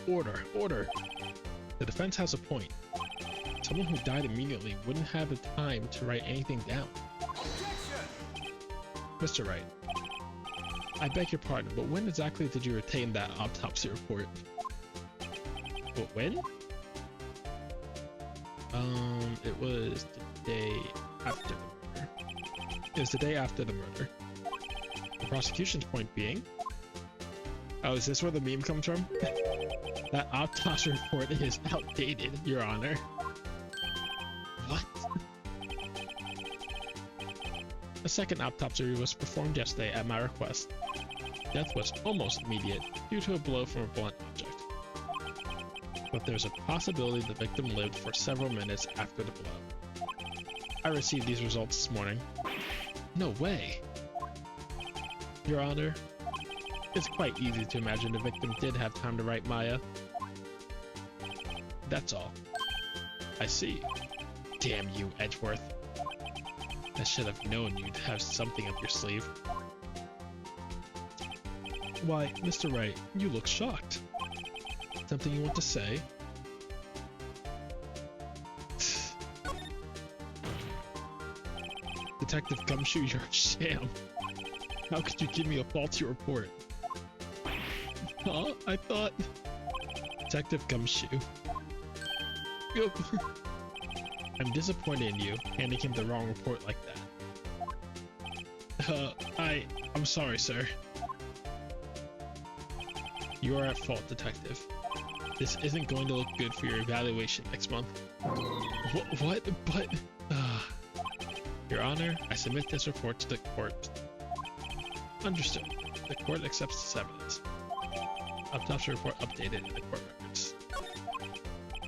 Speaker 1: Order. The defense has a point. Someone who died immediately wouldn't have the time to write anything down. Mr. Wright, I beg your pardon, but when exactly did you retain that autopsy report? But when? It was the day after the murder. It was the day after the murder. The prosecution's point being... Oh, is this where the meme comes from? That autopsy report is outdated, Your Honor. What? A second autopsy was performed yesterday at my request. Death was almost immediate due to a blow from a blunt object. But there's a possibility the victim lived for several minutes after the blow. I received these results this morning. No way! Your Honor, it's quite easy to imagine the victim did have time to write Maya. That's all. I see. Damn you, Edgeworth. I should have known you'd have something up your sleeve. Why, Mr. Wright, you look shocked. Something you want to say? Detective Gumshoe, you're a sham. How could you give me a faulty report? Huh? I thought... Detective Gumshoe. I'm disappointed in you, handing him the wrong report like that. I'm sorry, sir. You are at fault, Detective. This isn't going to look good for your evaluation next month. What? But... Your Honor, I submit this report to the court. Understood. The court accepts this evidence. Autopsy report updated in the court records.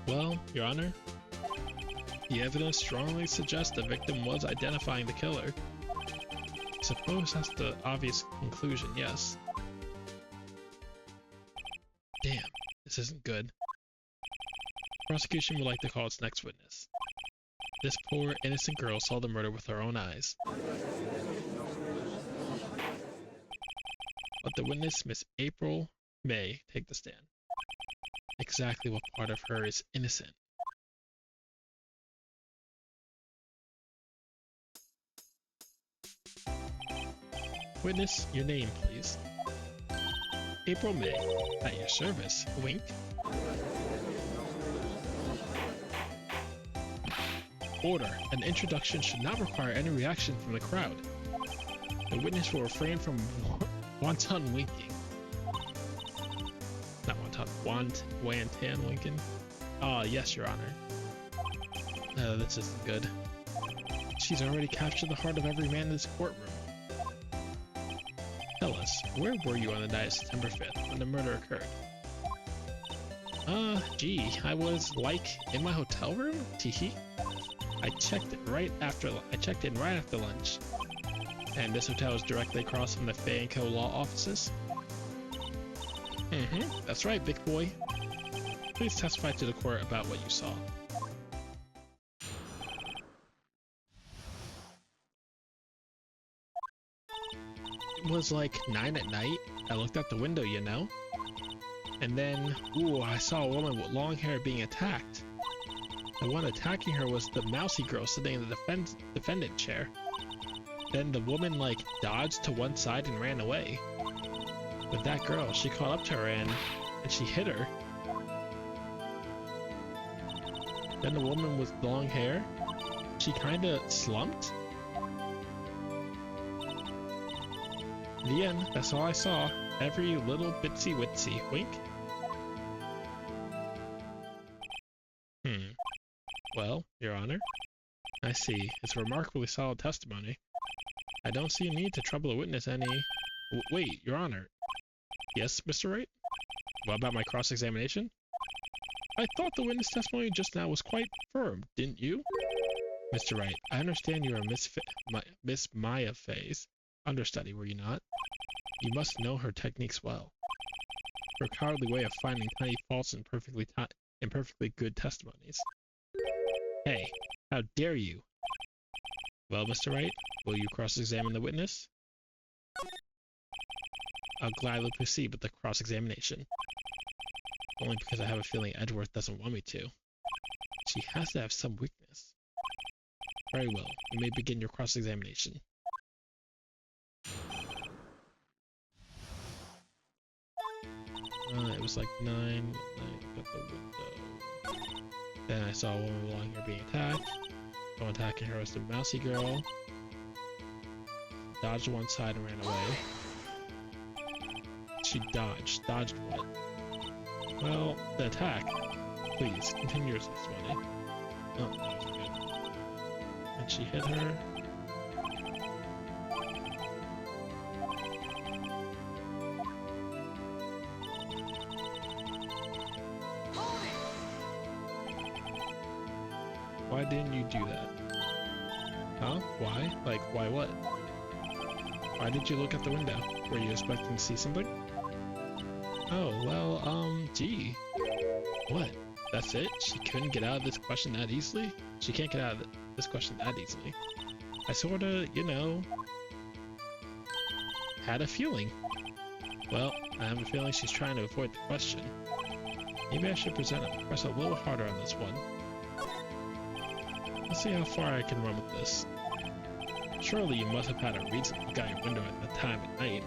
Speaker 1: Well, Your Honor, the evidence strongly suggests the victim was identifying the killer. Suppose that's the obvious conclusion, yes. Damn, this isn't good. Prosecution would like to call its next witness. This poor, innocent girl saw the murder with her own eyes. But the witness, Miss April May, take the stand. Exactly what part of her is innocent? Witness, your name, please. April May, at your service. Wink. Order. An introduction should not require any reaction from the crowd. The witness will refrain from wanton winking. Not wantan winking. Ah, yes, Your Honor. This isn't good. She's already captured the heart of every man in this courtroom. Tell us, where were you on the night of September 5th when the murder occurred? Gee, I was, in my hotel room? Teehee. I checked in right after lunch. And this hotel is directly across from the Fay & Co. law offices? That's right, big boy. Please testify to the court about what you saw. It was like 9 at night. I looked out the window, you know. And then, I saw a woman with long hair being attacked. The one attacking her was the mousy girl sitting in the defendant chair. Then the woman, dodged to one side and ran away. But that girl, she caught up to her and she hit her. Then the woman with long hair, she kinda slumped. In the end, that's all I saw. Every little bitsy witsy. Wink. Well, Your Honor. I see. It's a remarkably solid testimony. I don't see a need to trouble a witness any... Wait, Your Honor. Yes, Mr. Wright? What about my cross-examination? I thought the witness testimony just now was quite firm, didn't you? Mr. Wright, I understand you are Miss Maya Fay's understudy, were you not? You must know her techniques well. Her cowardly way of finding tiny faults in perfectly good testimonies. Hey, how dare you? Well, Mr. Wright, will you cross-examine the witness? I'll gladly proceed with the cross-examination. Only because I have a feeling Edgeworth doesn't want me to. She has to have some weakness. Very well, you may begin your cross-examination. It was like 9 when I got the window. Then I saw a woman with long hair being attacked. The one attacking her was the mousy girl. Dodged to one side and ran away. She dodged. Dodged what? Well, the attack. Please, continue your testimony. Oh, that was good. And she hit her. Why didn't you do that? Huh? Why? Why what? Why did you look out the window? Were you expecting to see somebody? Oh, well, gee. What? That's it? She couldn't get out of this question that easily? She can't get out of this question that easily. I sorta, had a feeling. Well, I have a feeling she's trying to avoid the question. Maybe I should press a little harder on this one. Let's see how far I can run with this. Surely you must have had a reason to look out your window at that time at night.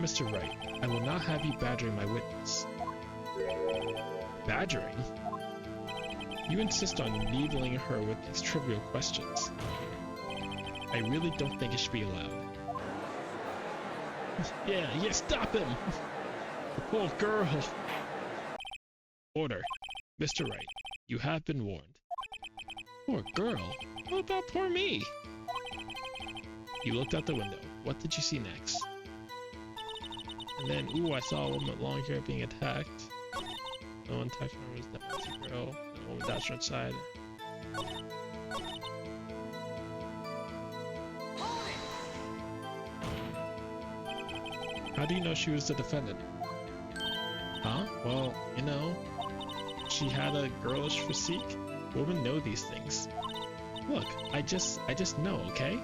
Speaker 1: Mr. Wright, I will not have you badgering my witness. Badgering? You insist on needling her with these trivial questions. I really don't think it should be allowed. Yeah, stop him! The poor girl! Order. Mr. Wright, you have been warned. Poor girl? What about poor me? You looked out the window. What did you see next? And then, I saw a woman with long hair being attacked. No one touched her, was that mousy girl. And a woman dodged her inside. How do you know she was the defendant? Huh? Well, she had a girlish physique. Women know these things. Look, I just know, okay?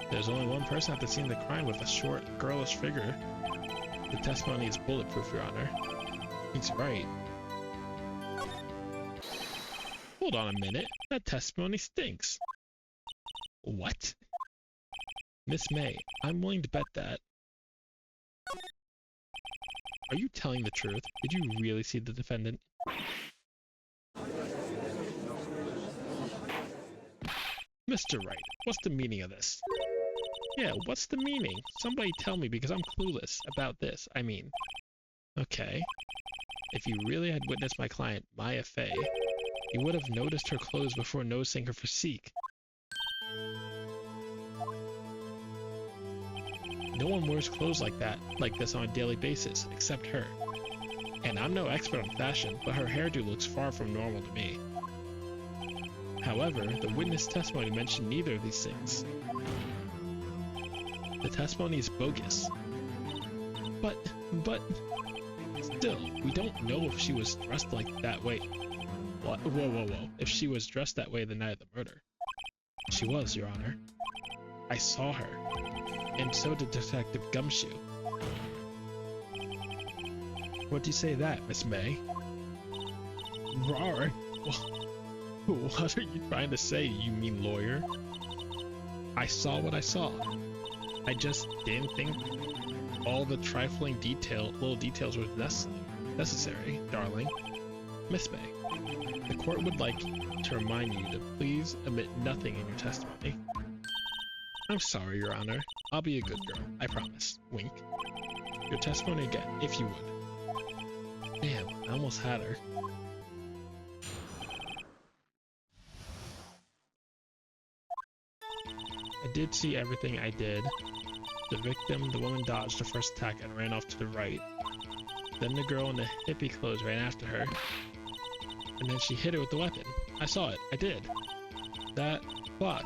Speaker 1: There's only one person at the scene of the crime with a short, girlish figure. The testimony is bulletproof, Your Honor. He's right. Hold on a minute. That testimony stinks. What? Miss May, I'm willing to bet that. Are you telling the truth? Did you really see the defendant? Mr. Wright, what's the meaning of this? Yeah, what's the meaning? Somebody tell me because I'm clueless about this. I mean, okay. If you really had witnessed my client, Maya Fey, you would have noticed her clothes before noticing her physique. No one wears clothes like this on a daily basis, except her. And I'm no expert on fashion, but her hairdo looks far from normal to me. However, the witness testimony mentioned neither of these things. The testimony is bogus. But, still, we don't know if she was dressed like that way. What? Whoa. If she was dressed that way the night of the murder. She was, Your Honor. I saw her. And so did Detective Gumshoe. What do you say to that, Miss May? Rawr. What are you trying to say, you mean lawyer? I saw what I saw. I just didn't think all the trifling little details were necessary, darling. Miss May, the court would like to remind you to please omit nothing in your testimony. I'm sorry, Your Honor. I'll be a good girl, I promise. Wink. Your testimony again, if you would. Damn, I almost had her. I did see everything I did. The victim, the woman, dodged the first attack and ran off to the right. Then the girl in the hippie clothes ran after her. And then she hit her with the weapon. I saw it. I did. That clock.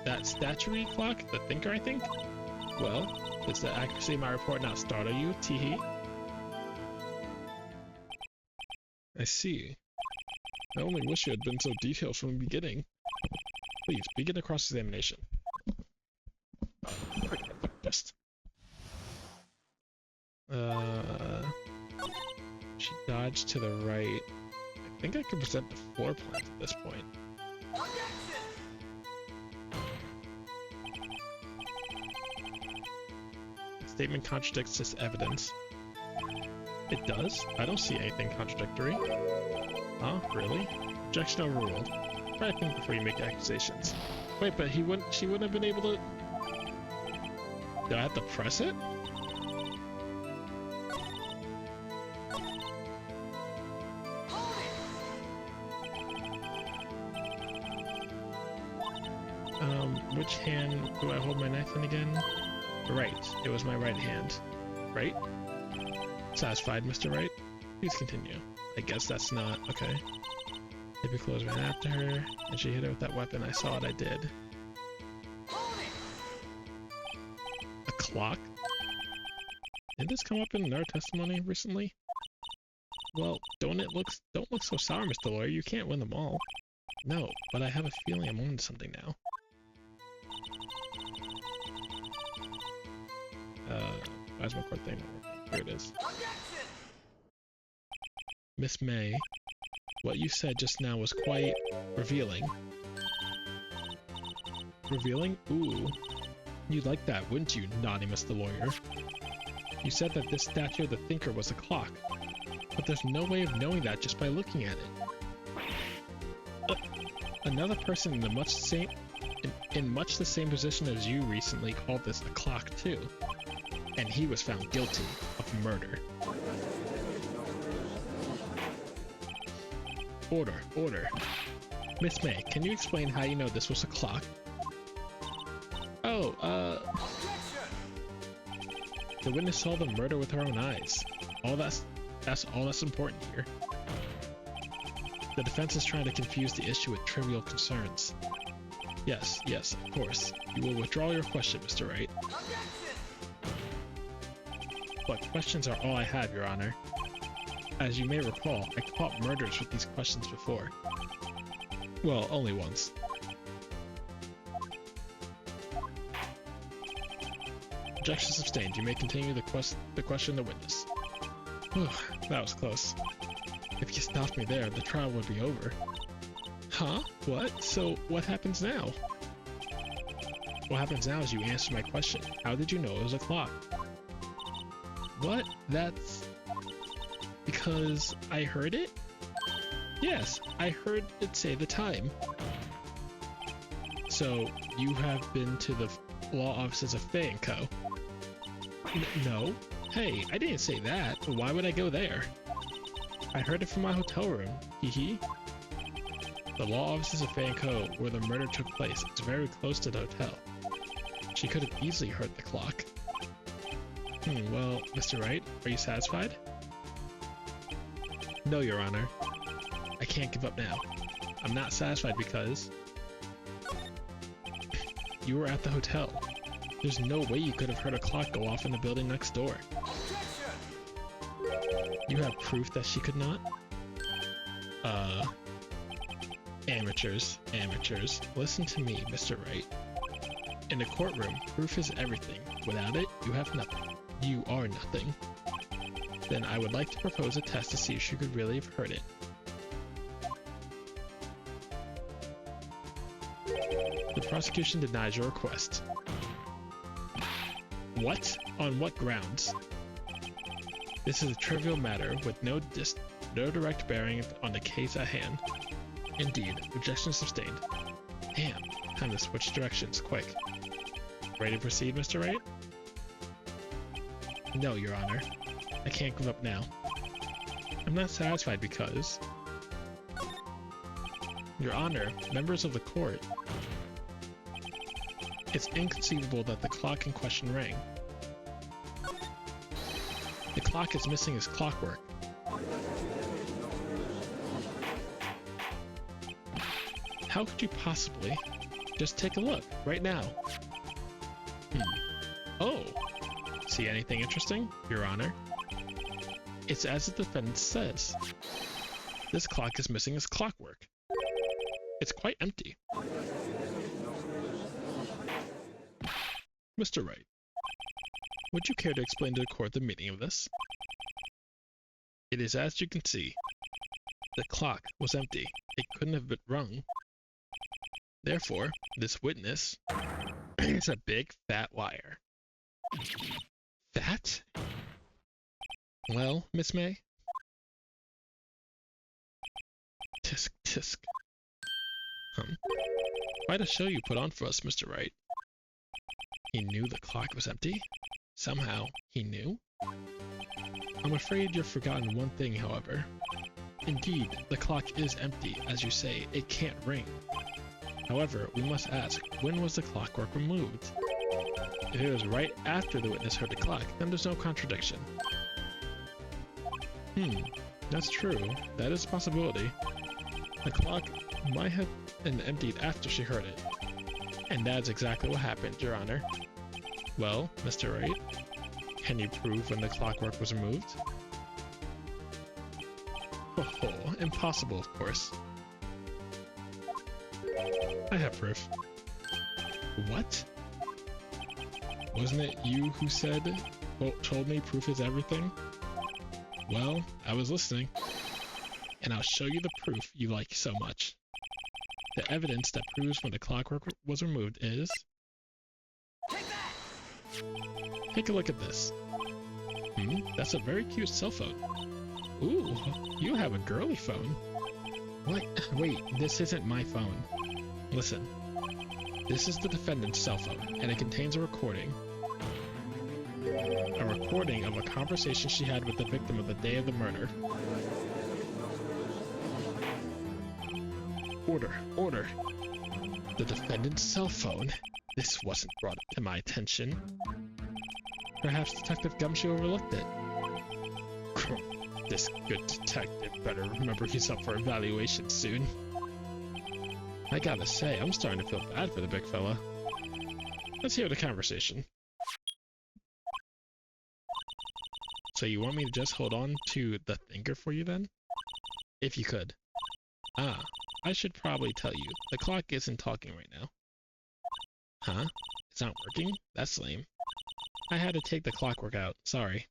Speaker 1: That statuary clock? The thinker, I think? Well, does the accuracy of my report not startle you, teehee? I see. I only wish you had been so detailed from the beginning. Please, begin the cross-examination. Just. She dodged to the right. I think I can present the floor plan at this point. The statement contradicts this evidence. It does? I don't see anything contradictory. Huh? Really? Objection overruled. Try to think before you make accusations. Wait, but she wouldn't have been able to... Do I have to press it? Which hand do I hold my knife in again? Right. It was my right hand. Right? Satisfied, Mr. Wright? Please continue. I guess that's not... Okay. Hippie clothes ran after her, and she hit her with that weapon. I saw it, I did. A clock? Did this come up in our testimony recently? Well, don't look so sour, Mr. Lawyer. You can't win them all. No, but I have a feeling I'm on to something now. Where's my court thing? Here it is. Miss May, what you said just now was quite revealing. Revealing? Ooh. You'd like that, wouldn't you, naughty Mr. Lawyer? You said that this statue of the thinker was a clock, but there's no way of knowing that just by looking at it. Another person in much the same position as you recently called this a clock too, and he was found guilty of murder. Order. Miss May, can you explain how you know this was a clock? Oh, the witness saw the murder with her own eyes. That's all that's important here. The defense is trying to confuse the issue with trivial concerns. Yes, of course. You will withdraw your question, Mr. Wright. But questions are all I have, Your Honor. As you may recall, I caught murderers with these questions before. Well, only once. Objection sustained. You may continue the question the witness. Whew, that was close. If you stopped me there, the trial would be over. Huh? What? So, what happens now? What happens now is you answer my question. How did you know it was a clock? What? That's... because I heard it? Yes, I heard it say the time. So, you have been to the law offices of Fay & Co. No. Hey, I didn't say that. Why would I go there? I heard it from my hotel room. Hee hee. The law offices of Fay & Co. where the murder took place. It's very close to the hotel. She could have easily heard the clock. Well, Mr. Wright, are you satisfied? No, Your Honor. I can't give up now. I'm not satisfied because... you were at the hotel. There's no way you could have heard a clock go off in the building next door. You have proof that she could not? Amateurs. Listen to me, Mr. Wright. In the courtroom, proof is everything. Without it, you have nothing. You are nothing. Then I would like to propose a test to see if she could really have heard it. The prosecution denies your request. What? On what grounds? This is a trivial matter with no direct bearing on the case at hand. Indeed, objection sustained. Damn, time to switch directions, quick. Ready to proceed, Mr. Wright? No, Your Honor. I can't give up now. I'm not satisfied because... Your Honor, members of the court, it's inconceivable that the clock in question rang. The clock is missing its clockwork. How could you possibly? Just take a look, right now. Oh! See anything interesting, Your Honor? It's as the defendant says. This clock is missing its clockwork. It's quite empty. Mr. Wright, would you care to explain to the court the meaning of this? It is as you can see. The clock was empty. It couldn't have been rung. Therefore, this witness is a big fat liar. Fat? Well, Miss May? Tisk tisk. Quite a show you put on for us, Mr. Wright. He knew the clock was empty? Somehow, he knew? I'm afraid you've forgotten one thing, however. Indeed, the clock is empty, as you say, it can't ring. However, we must ask, when was the clockwork removed? If it was right after the witness heard the clock, then there's no contradiction. That's true. That is a possibility. The clock might have been emptied after she heard it. And that's exactly what happened, Your Honor. Well, Mr. Wright, can you prove when the clockwork was removed? Oh, impossible, of course. I have proof. What? Wasn't it you who told me proof is everything? Well, I was listening. And I'll show you the proof you like so much. The evidence that proves when the clockwork was removed is... Take a look at this. That's a very cute cell phone. Ooh, you have a girly phone. What? Wait, this isn't my phone. Listen. This is the defendant's cell phone, and it contains a recording. A recording of a conversation she had with the victim of the day of the murder. Order. The defendant's cell phone? This wasn't brought to my attention. Perhaps Detective Gumshoe overlooked it. This good detective better remember he's up for evaluation soon. I gotta say, I'm starting to feel bad for the big fella. Let's hear the conversation. So you want me to just hold on to the thinker for you then? If you could. I should probably tell you, the clock isn't talking right now. Huh? It's not working? That's lame. I had to take the clockwork out. Sorry.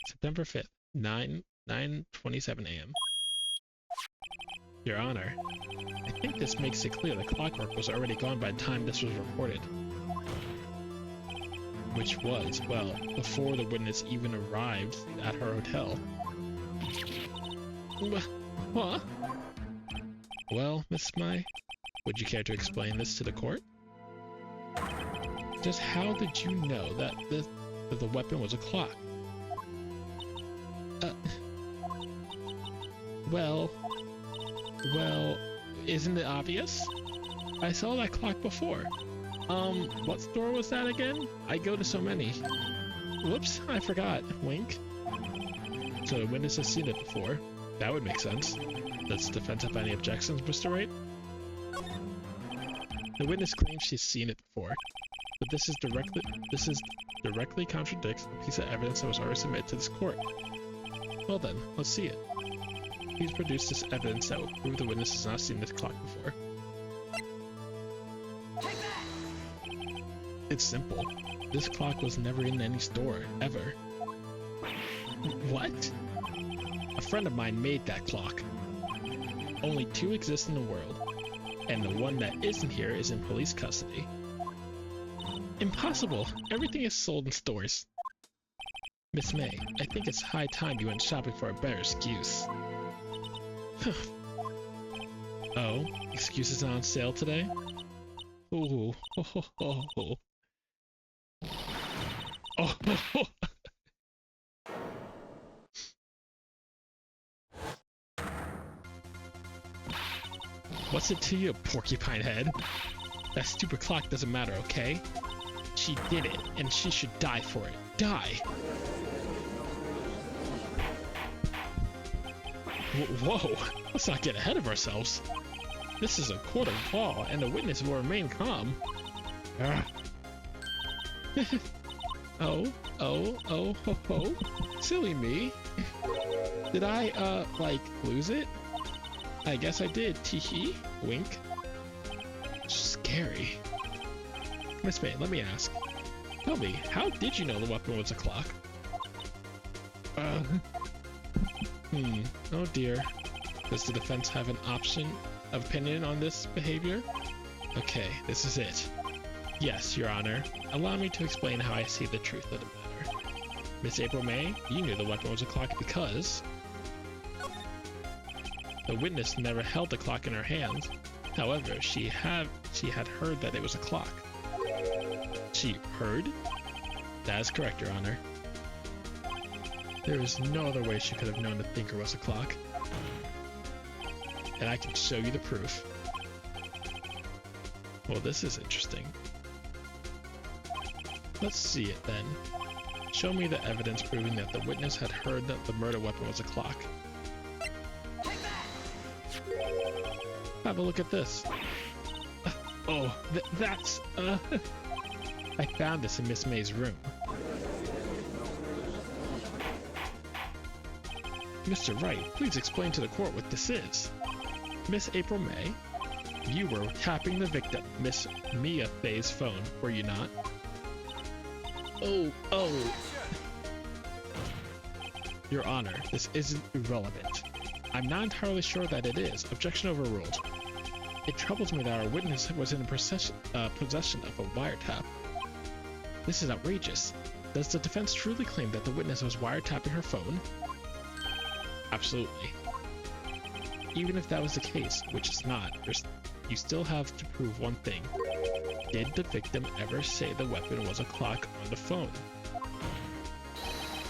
Speaker 1: September 5th, 9:27 a.m. Your Honor, I think this makes it clear the clockwork was already gone by the time this was reported. Which was, well, before the witness even arrived at her hotel. What? Well, Miss Mai, would you care to explain this to the court? Just how did you know that the weapon was a clock? Well, isn't it obvious? I saw that clock before. What store was that again? I go to so many. Whoops, I forgot. Wink. So the witness has seen it before. That would make sense. Does the defense have any objections, Mr. Wright? The witness claims she's seen it before, but this directly contradicts a piece of evidence that was already submitted to this court. Well then, let's see it. Please produce this evidence that will prove the witness has not seen this clock before. It's simple. This clock was never in any store, ever. What? A friend of mine made that clock. Only 2 exist in the world, and the one that isn't here is in police custody. Impossible! Everything is sold in stores. Miss May, I think it's high time you went shopping for a better excuse. Oh, excuses on sale today? Ooh, ho ho ho ho. Oh, ho, ho. What's it to you, porcupine head? That stupid clock doesn't matter, okay? She did it, and she should die for it. Die! Whoa, let's not get ahead of ourselves. This is a court of law, and the witness will remain calm. Oh, ho, ho. Silly me. Did I, lose it? I guess I did, teehee. Wink. Scary. Miss May, let me ask. Tell me, how did you know the weapon was a clock? Oh dear. Does the defense have an opinion on this behavior? Okay, this is it. Yes, Your Honor. Allow me to explain how I see the truth of the matter. Miss April May, you knew the weapon was a clock because the witness never held the clock in her hand. However, she had heard that it was a clock. She heard? That is correct, Your Honor. There is no other way she could have known the thinker was a clock. And I can show you the proof. Well, this is interesting. Let's see it then. Show me the evidence proving that the witness had heard that the murder weapon was a clock. Have a look at this. That's I found this in Miss May's room. Mr. Wright, please explain to the court what this is. Miss April May, you were tapping the victim, Miss Mia Faye's phone, were you not? Oh. Your Honor, this isn't irrelevant. I'm not entirely sure that it is. Objection overruled. It troubles me that our witness was in possession of a wiretap. This is outrageous. Does the defense truly claim that the witness was wiretapping her phone? Absolutely. Even if that was the case, which it's not, you still have to prove one thing. Did the victim ever say the weapon was a clock on the phone?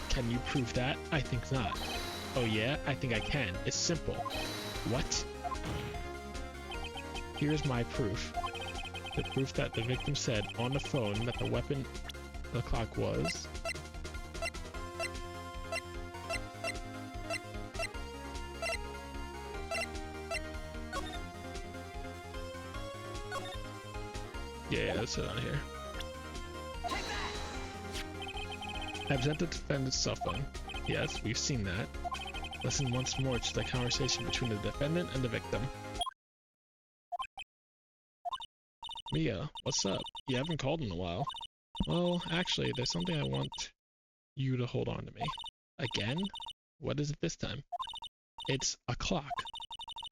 Speaker 1: Can you prove that? I think not. Oh yeah? I think I can. It's simple. What? Here's my proof. The proof that the victim said on the phone that the weapon, the clock was... Yeah, that's it on here. I present the defendant's cell phone. Yes, we've seen that. Listen once more to the conversation between the defendant and the victim. Mia, what's up? You haven't called in a while. Well, actually, there's something I want you to hold on to me. Again? What is it this time? It's a clock.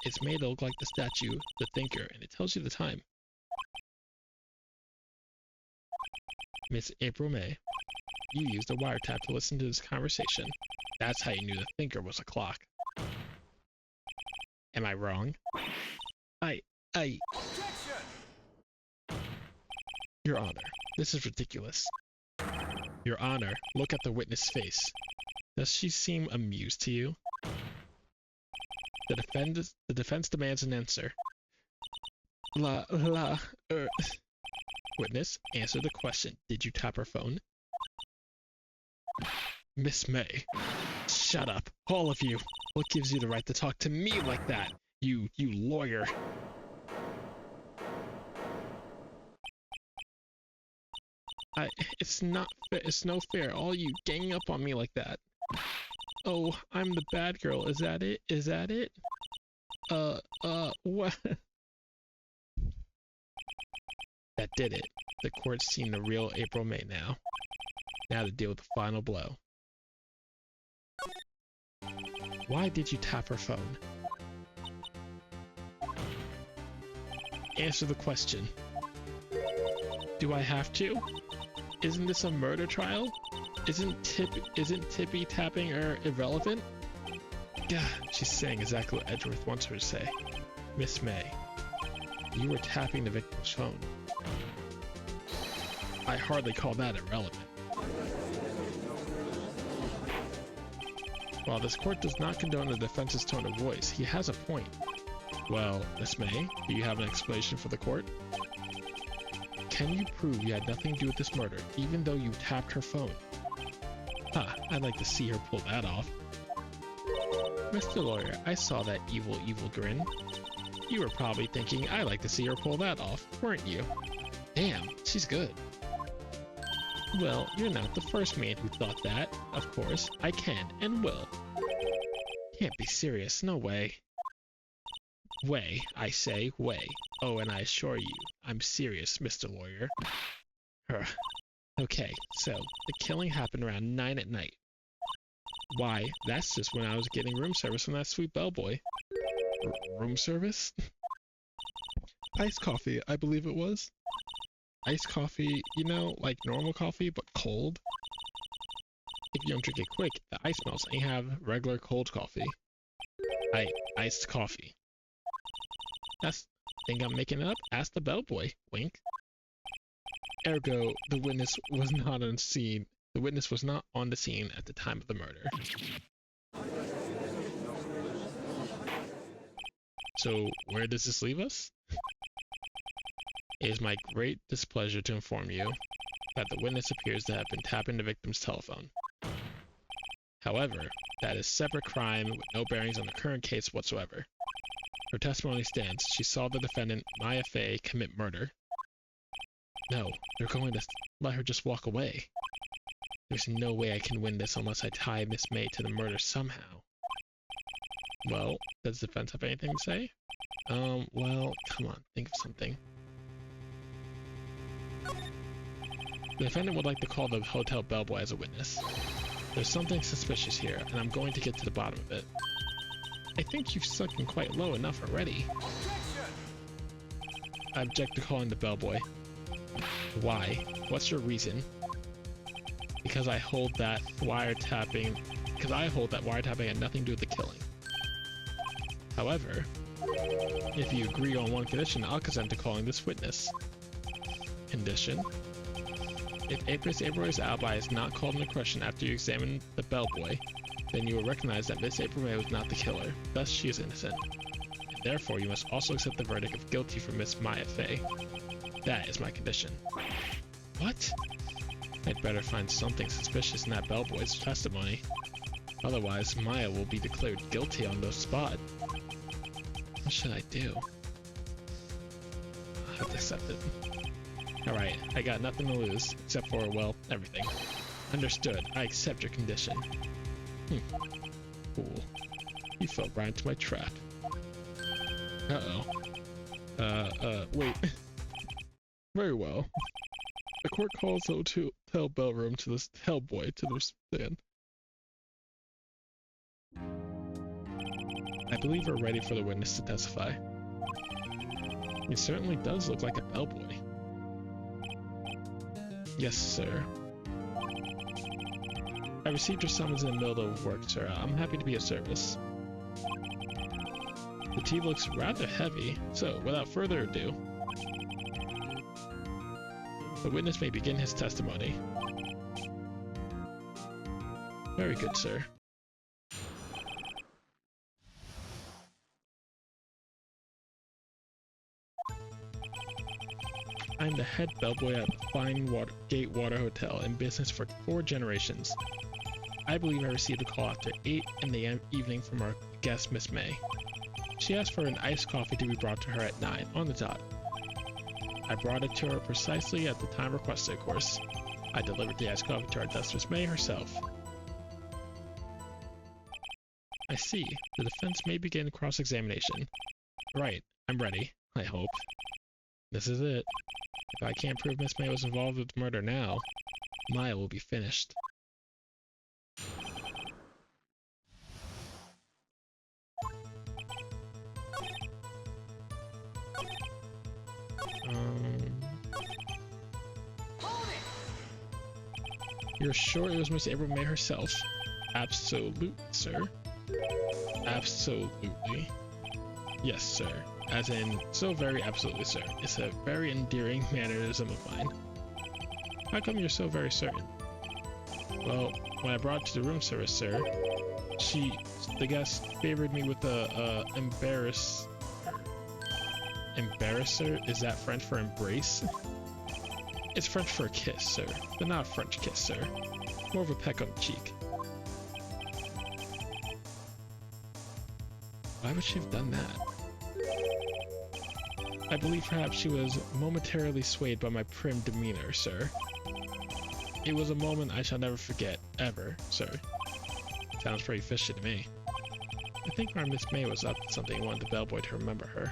Speaker 1: It's made to look like the statue, the thinker, and it tells you the time. Miss April May, you used a wiretap to listen to this conversation. That's how you knew the thinker was a clock. Am I wrong? I... Your Honor, this is ridiculous. Your Honor, look at the witness' face. Does she seem amused to you? The defense demands an answer. Witness, answer the question. Did you tap her phone? Miss May. Shut up, all of you. What gives you the right to talk to me like that? You lawyer. It's not fair. It's no fair. All you ganging up on me like that. Oh, I'm the bad girl. Is that it? Is that it? What? That did it. The court's seen the real April May now. Now to deal with the final blow. Why did you tap her phone? Answer the question. Do I have to? Isn't this a murder trial? Isn't tippy tapping her irrelevant? Gah, she's saying exactly what Edgeworth wants her to say. Miss May, you were tapping the victim's phone. I hardly call that irrelevant. While this court does not condone the defense's tone of voice, he has a point. Well, Miss May, do you have an explanation for the court? Can you prove you had nothing to do with this murder, even though you tapped her phone? Ha, I'd like to see her pull that off. Mr. Lawyer, I saw that evil grin. You were probably thinking I'd like to see her pull that off, weren't you? Damn, she's good. Well, you're not the first man who thought that. Of course, I can and will. Can't be serious, no way. Way, I say, way. Oh, and I assure you, I'm serious, Mr. Lawyer. Okay, so, the killing happened around 9 at night. Why, that's just when I was getting room service from that sweet bellboy. Room service? Iced coffee, I believe it was. Iced coffee, you know, like normal coffee, but cold? If you don't drink it quick, the ice melts and you have regular cold coffee. Iced coffee. Think I'm making it up? Ask the bellboy. Wink. Ergo, the witness was not on scene. The witness was not on the scene at the time of the murder. So, where does this leave us? It is my great displeasure to inform you that the witness appears to have been tapping the victim's telephone. However, that is a separate crime with no bearings on the current case whatsoever. Her testimony stands. She saw the defendant, Maya Fey, commit murder. No, they're going to let her just walk away. There's no way I can win this unless I tie Miss May to the murder somehow. Well, does the defense have anything to say? Well, come on, think of something. The defendant would like to call the hotel bellboy as a witness. There's something suspicious here, and I'm going to get to the bottom of it. I think you've sunk in quite low enough already. I object to calling the bellboy. Why? What's your reason? Because I hold that wiretapping had nothing to do with the killing. However, if you agree on one condition, I'll consent to calling this witness. Condition? If Miss April alibi is not called into question after you examine the bellboy, then you will recognize that Miss April May was not the killer, thus she is innocent. And therefore, you must also accept the verdict of guilty for Miss Maya Fey. That is my condition. What? I'd better find something suspicious in that bellboy's testimony. Otherwise, Maya will be declared guilty on the spot. What should I do? I'll have to accept it. Alright, I got nothing to lose, except for, well, everything. Understood, I accept your condition. Cool. You fell right into my trap. Uh-oh. Wait. Very well. The court calls the hotel bellroom to the hellboy to the stand. I believe we're ready for the witness to testify. He certainly does look like a bellboy. Yes, sir. I received your summons in the middle of work, sir. I'm happy to be of service. The tea looks rather heavy, so without further ado, the witness may begin his testimony. Very good, sir. I'm the head bellboy at the Gate Water Hotel, in business for 4 generations. I believe I received a call after 8 in the evening from our guest, Miss May. She asked for an iced coffee to be brought to her at 9 on the dot. I brought it to her precisely at the time requested, of course. I delivered the iced coffee to our guest, Miss May herself. I see. The defense may begin cross-examination. Right. I'm ready. I hope. This is it. If I can't prove Miss May was involved with the murder now, Maya will be finished. You're sure it was Miss April May herself? Absolutely, sir. Absolutely. Yes, sir. As in, so very absolutely, sir. It's a very endearing mannerism of mine. How come you're so very certain? Well, when I brought it to the room service, sir, the guest favored me with a embarrasser? Is that French for embrace? It's French for a kiss, sir, but not a French kiss, sir. More of a peck on the cheek. Why would she have done that? I believe perhaps she was momentarily swayed by my prim demeanor, sir. It was a moment I shall never forget, ever, sir. Sounds pretty fishy to me. I think our Miss May was up to something and wanted the bellboy to remember her.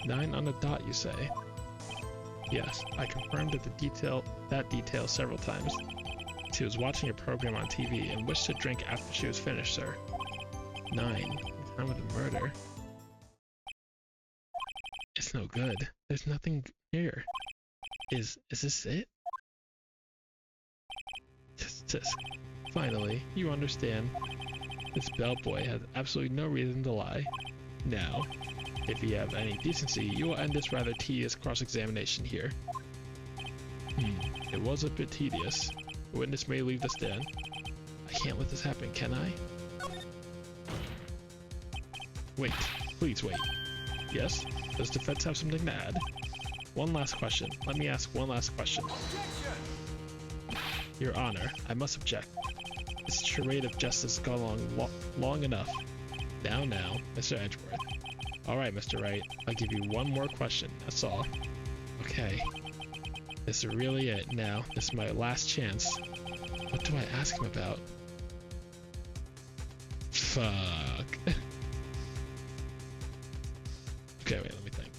Speaker 1: Nine on the dot, you say? Yes, I confirmed that detail several times. She was watching a program on TV and wished to drink after she was finished, sir. 9. The time of the murder. It's no good. There's nothing here. Is this it? Tisk. Finally, you understand. This bellboy has absolutely no reason to lie. Now, if you have any decency, you will end this rather tedious cross-examination here. It was a bit tedious. The witness may leave the stand. I can't let this happen, can I? Wait. Please wait. Yes? Does the defense have something to add? One last question. Let me ask one last question. Your Honor, I must object. This charade of justice has gone on long enough. Now, Mr. Edgeworth. Alright, Mr. Wright, I'll give you one more question, that's all. Okay. This is really it now. This is my last chance. What do I ask him about? Fuck. Okay, wait, let me think.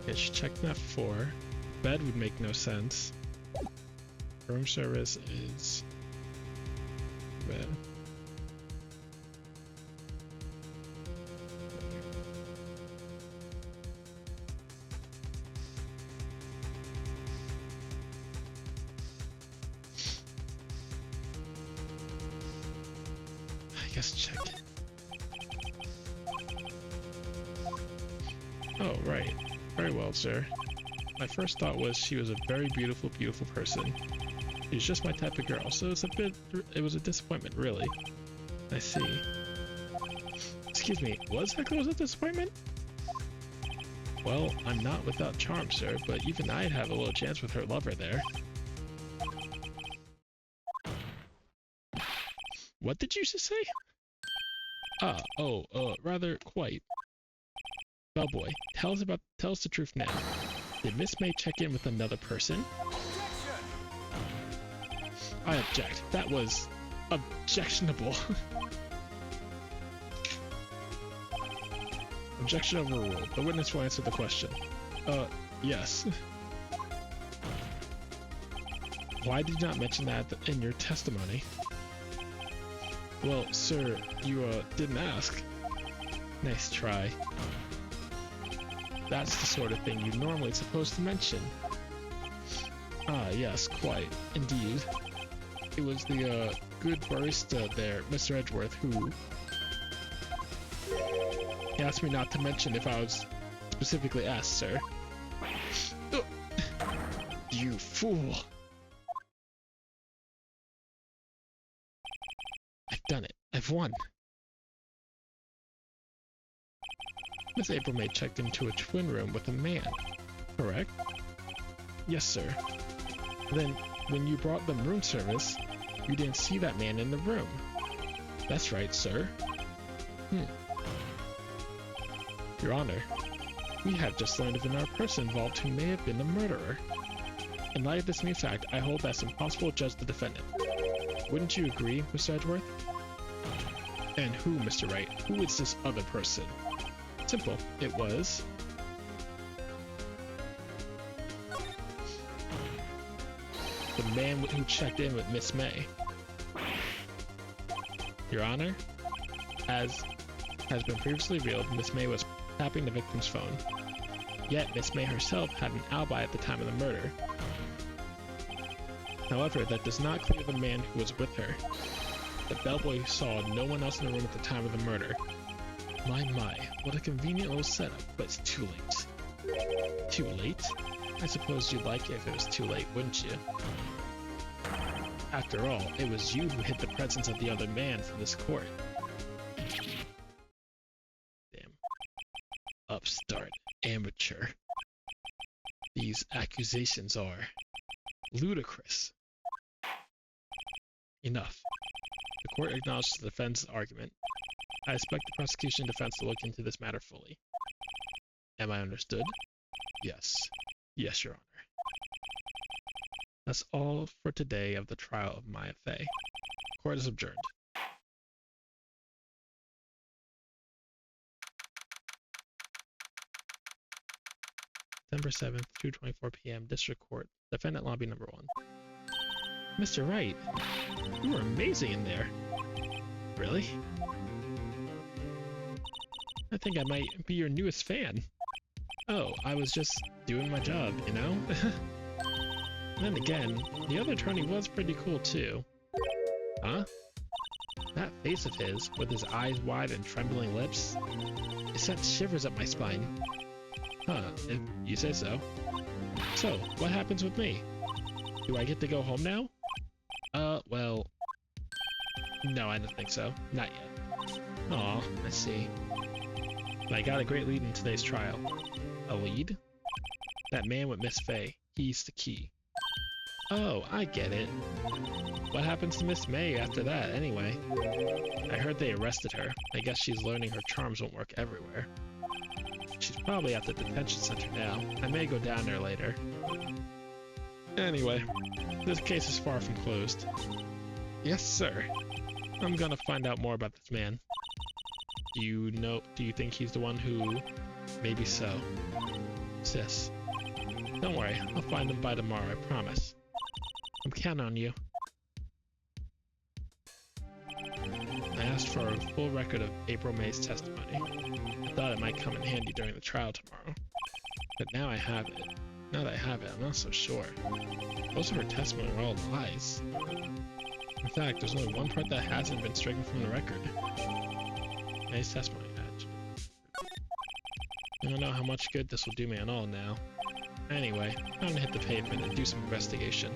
Speaker 1: It's checked that 4. Bed would make no sense. Room service is... bed. I guess check it. Oh, right. Very well, sir. My first thought was she was a very beautiful, beautiful person. She was just my type of girl, so it was a disappointment, really. I see. Excuse me, what exactly was a disappointment? Well, I'm not without charm, sir, but even I'd have a little chance with her lover there. What did you just say? Rather quite. Bellboy, tell us the truth now. Did Miss May check in with another person? I object. That was objectionable. Objection overruled. The witness will answer the question. Yes. Why did you not mention that in your testimony? Well, sir, you, didn't ask. Nice try. That's the sort of thing you're normally supposed to mention. Ah, yes, quite. Indeed. It was the, good barista there, Mr. Edgeworth, who... He asked me not to mention if I was specifically asked, sir. Oh. You fool! I've done it. I've won. Miss April May checked into a twin room with a man, correct? Yes, sir. Then, when you brought them room service, you didn't see that man in the room. That's right, sir. Your Honor, we have just learned of another person involved who may have been the murderer. In light of this new fact, I hold that it's impossible to judge the defendant. Wouldn't you agree, Mr. Edgeworth? And who, Mr. Wright? Who is this other person? Simple. It was... the man who checked in with Miss May. Your Honor, as has been previously revealed, Miss May was tapping the victim's phone. Yet, Miss May herself had an alibi at the time of the murder. However, that does not clear the man who was with her. The bellboy saw no one else in the room at the time of the murder. My, what a convenient little setup, but it's too late. Too late? I suppose you'd like it if it was too late, wouldn't you? After all, it was you who hid the presence of the other man from this court. Damn. Upstart. Amateur. These accusations are ludicrous. Enough. The court acknowledges the defense's argument. I expect the prosecution and defense to look into this matter fully. Am I understood? Yes. Yes, Your Honor. That's all for today of the trial of Maya Fey. Court is adjourned. December 7th, 2:24 p.m. District Court. Defendant Lobby Number 1. Mr. Wright, you were amazing in there. Really? I think I might be your newest fan. Oh, I was just doing my job, you know? Then again, the other attorney was pretty cool too. Huh? That face of his, with his eyes wide and trembling lips, it sent shivers up my spine. Huh, if you say so. So, what happens with me? Do I get to go home now? Well... No, I don't think so. Not yet. Aw, I see. But I got a great lead in today's trial. A lead? That man with Miss Fey. He's the key. Oh, I get it. What happens to Miss May after that, anyway? I heard they arrested her. I guess she's learning her charms won't work everywhere. She's probably at the detention center now. I may go down there later. Anyway, this case is far from closed. Yes, sir. I'm gonna find out more about this man. Do you think he's the one who... Maybe so. Sis. Don't worry, I'll find him by tomorrow, I promise. I'm counting on you. I asked for a full record of April May's testimony. I thought it might come in handy during the trial tomorrow. But now I have it. Now that I have it, I'm not so sure. Most of her testimony are all lies. In fact, there's only one part that hasn't been stricken from the record. May's testimony badge. I don't know how much good this will do me at all now. Anyway, I'm gonna hit the pavement and do some investigation.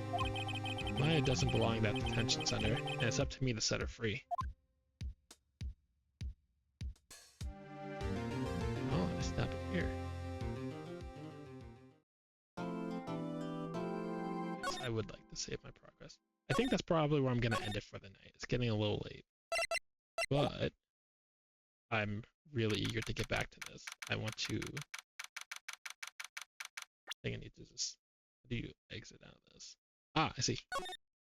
Speaker 1: Maya doesn't belong at that detention center, and it's up to me to set her free. Oh, I snap it here. Yes, I would like to save my progress. I think that's probably where I'm gonna end it for the night. It's getting a little late. But I'm really eager to get back to this. I want to I think I need to just, how do you exit out of this? Ah, I see.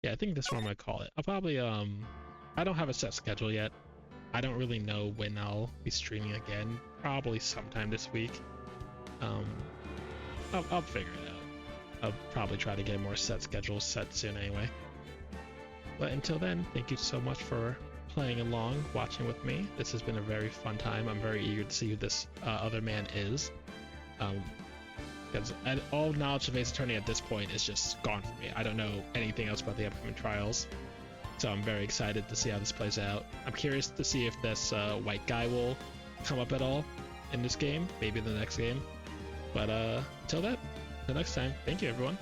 Speaker 1: Yeah, I think that's what I'm gonna call it. I'll probably, I don't have a set schedule yet. I don't really know when I'll be streaming again. Probably sometime this week. Um, I'll figure it out. I'll probably try to get more set schedules set soon anyway. But until then, thank you so much for playing along, watching with me. This has been a very fun time. I'm very eager to see who this other man is. Because all knowledge of Ace Attorney at this point is just gone for me. I don't know anything else about the upcoming trials. So I'm very excited to see how this plays out. I'm curious to see if this white guy will come up at all in this game, maybe in the next game. But until that, until next time, thank you everyone.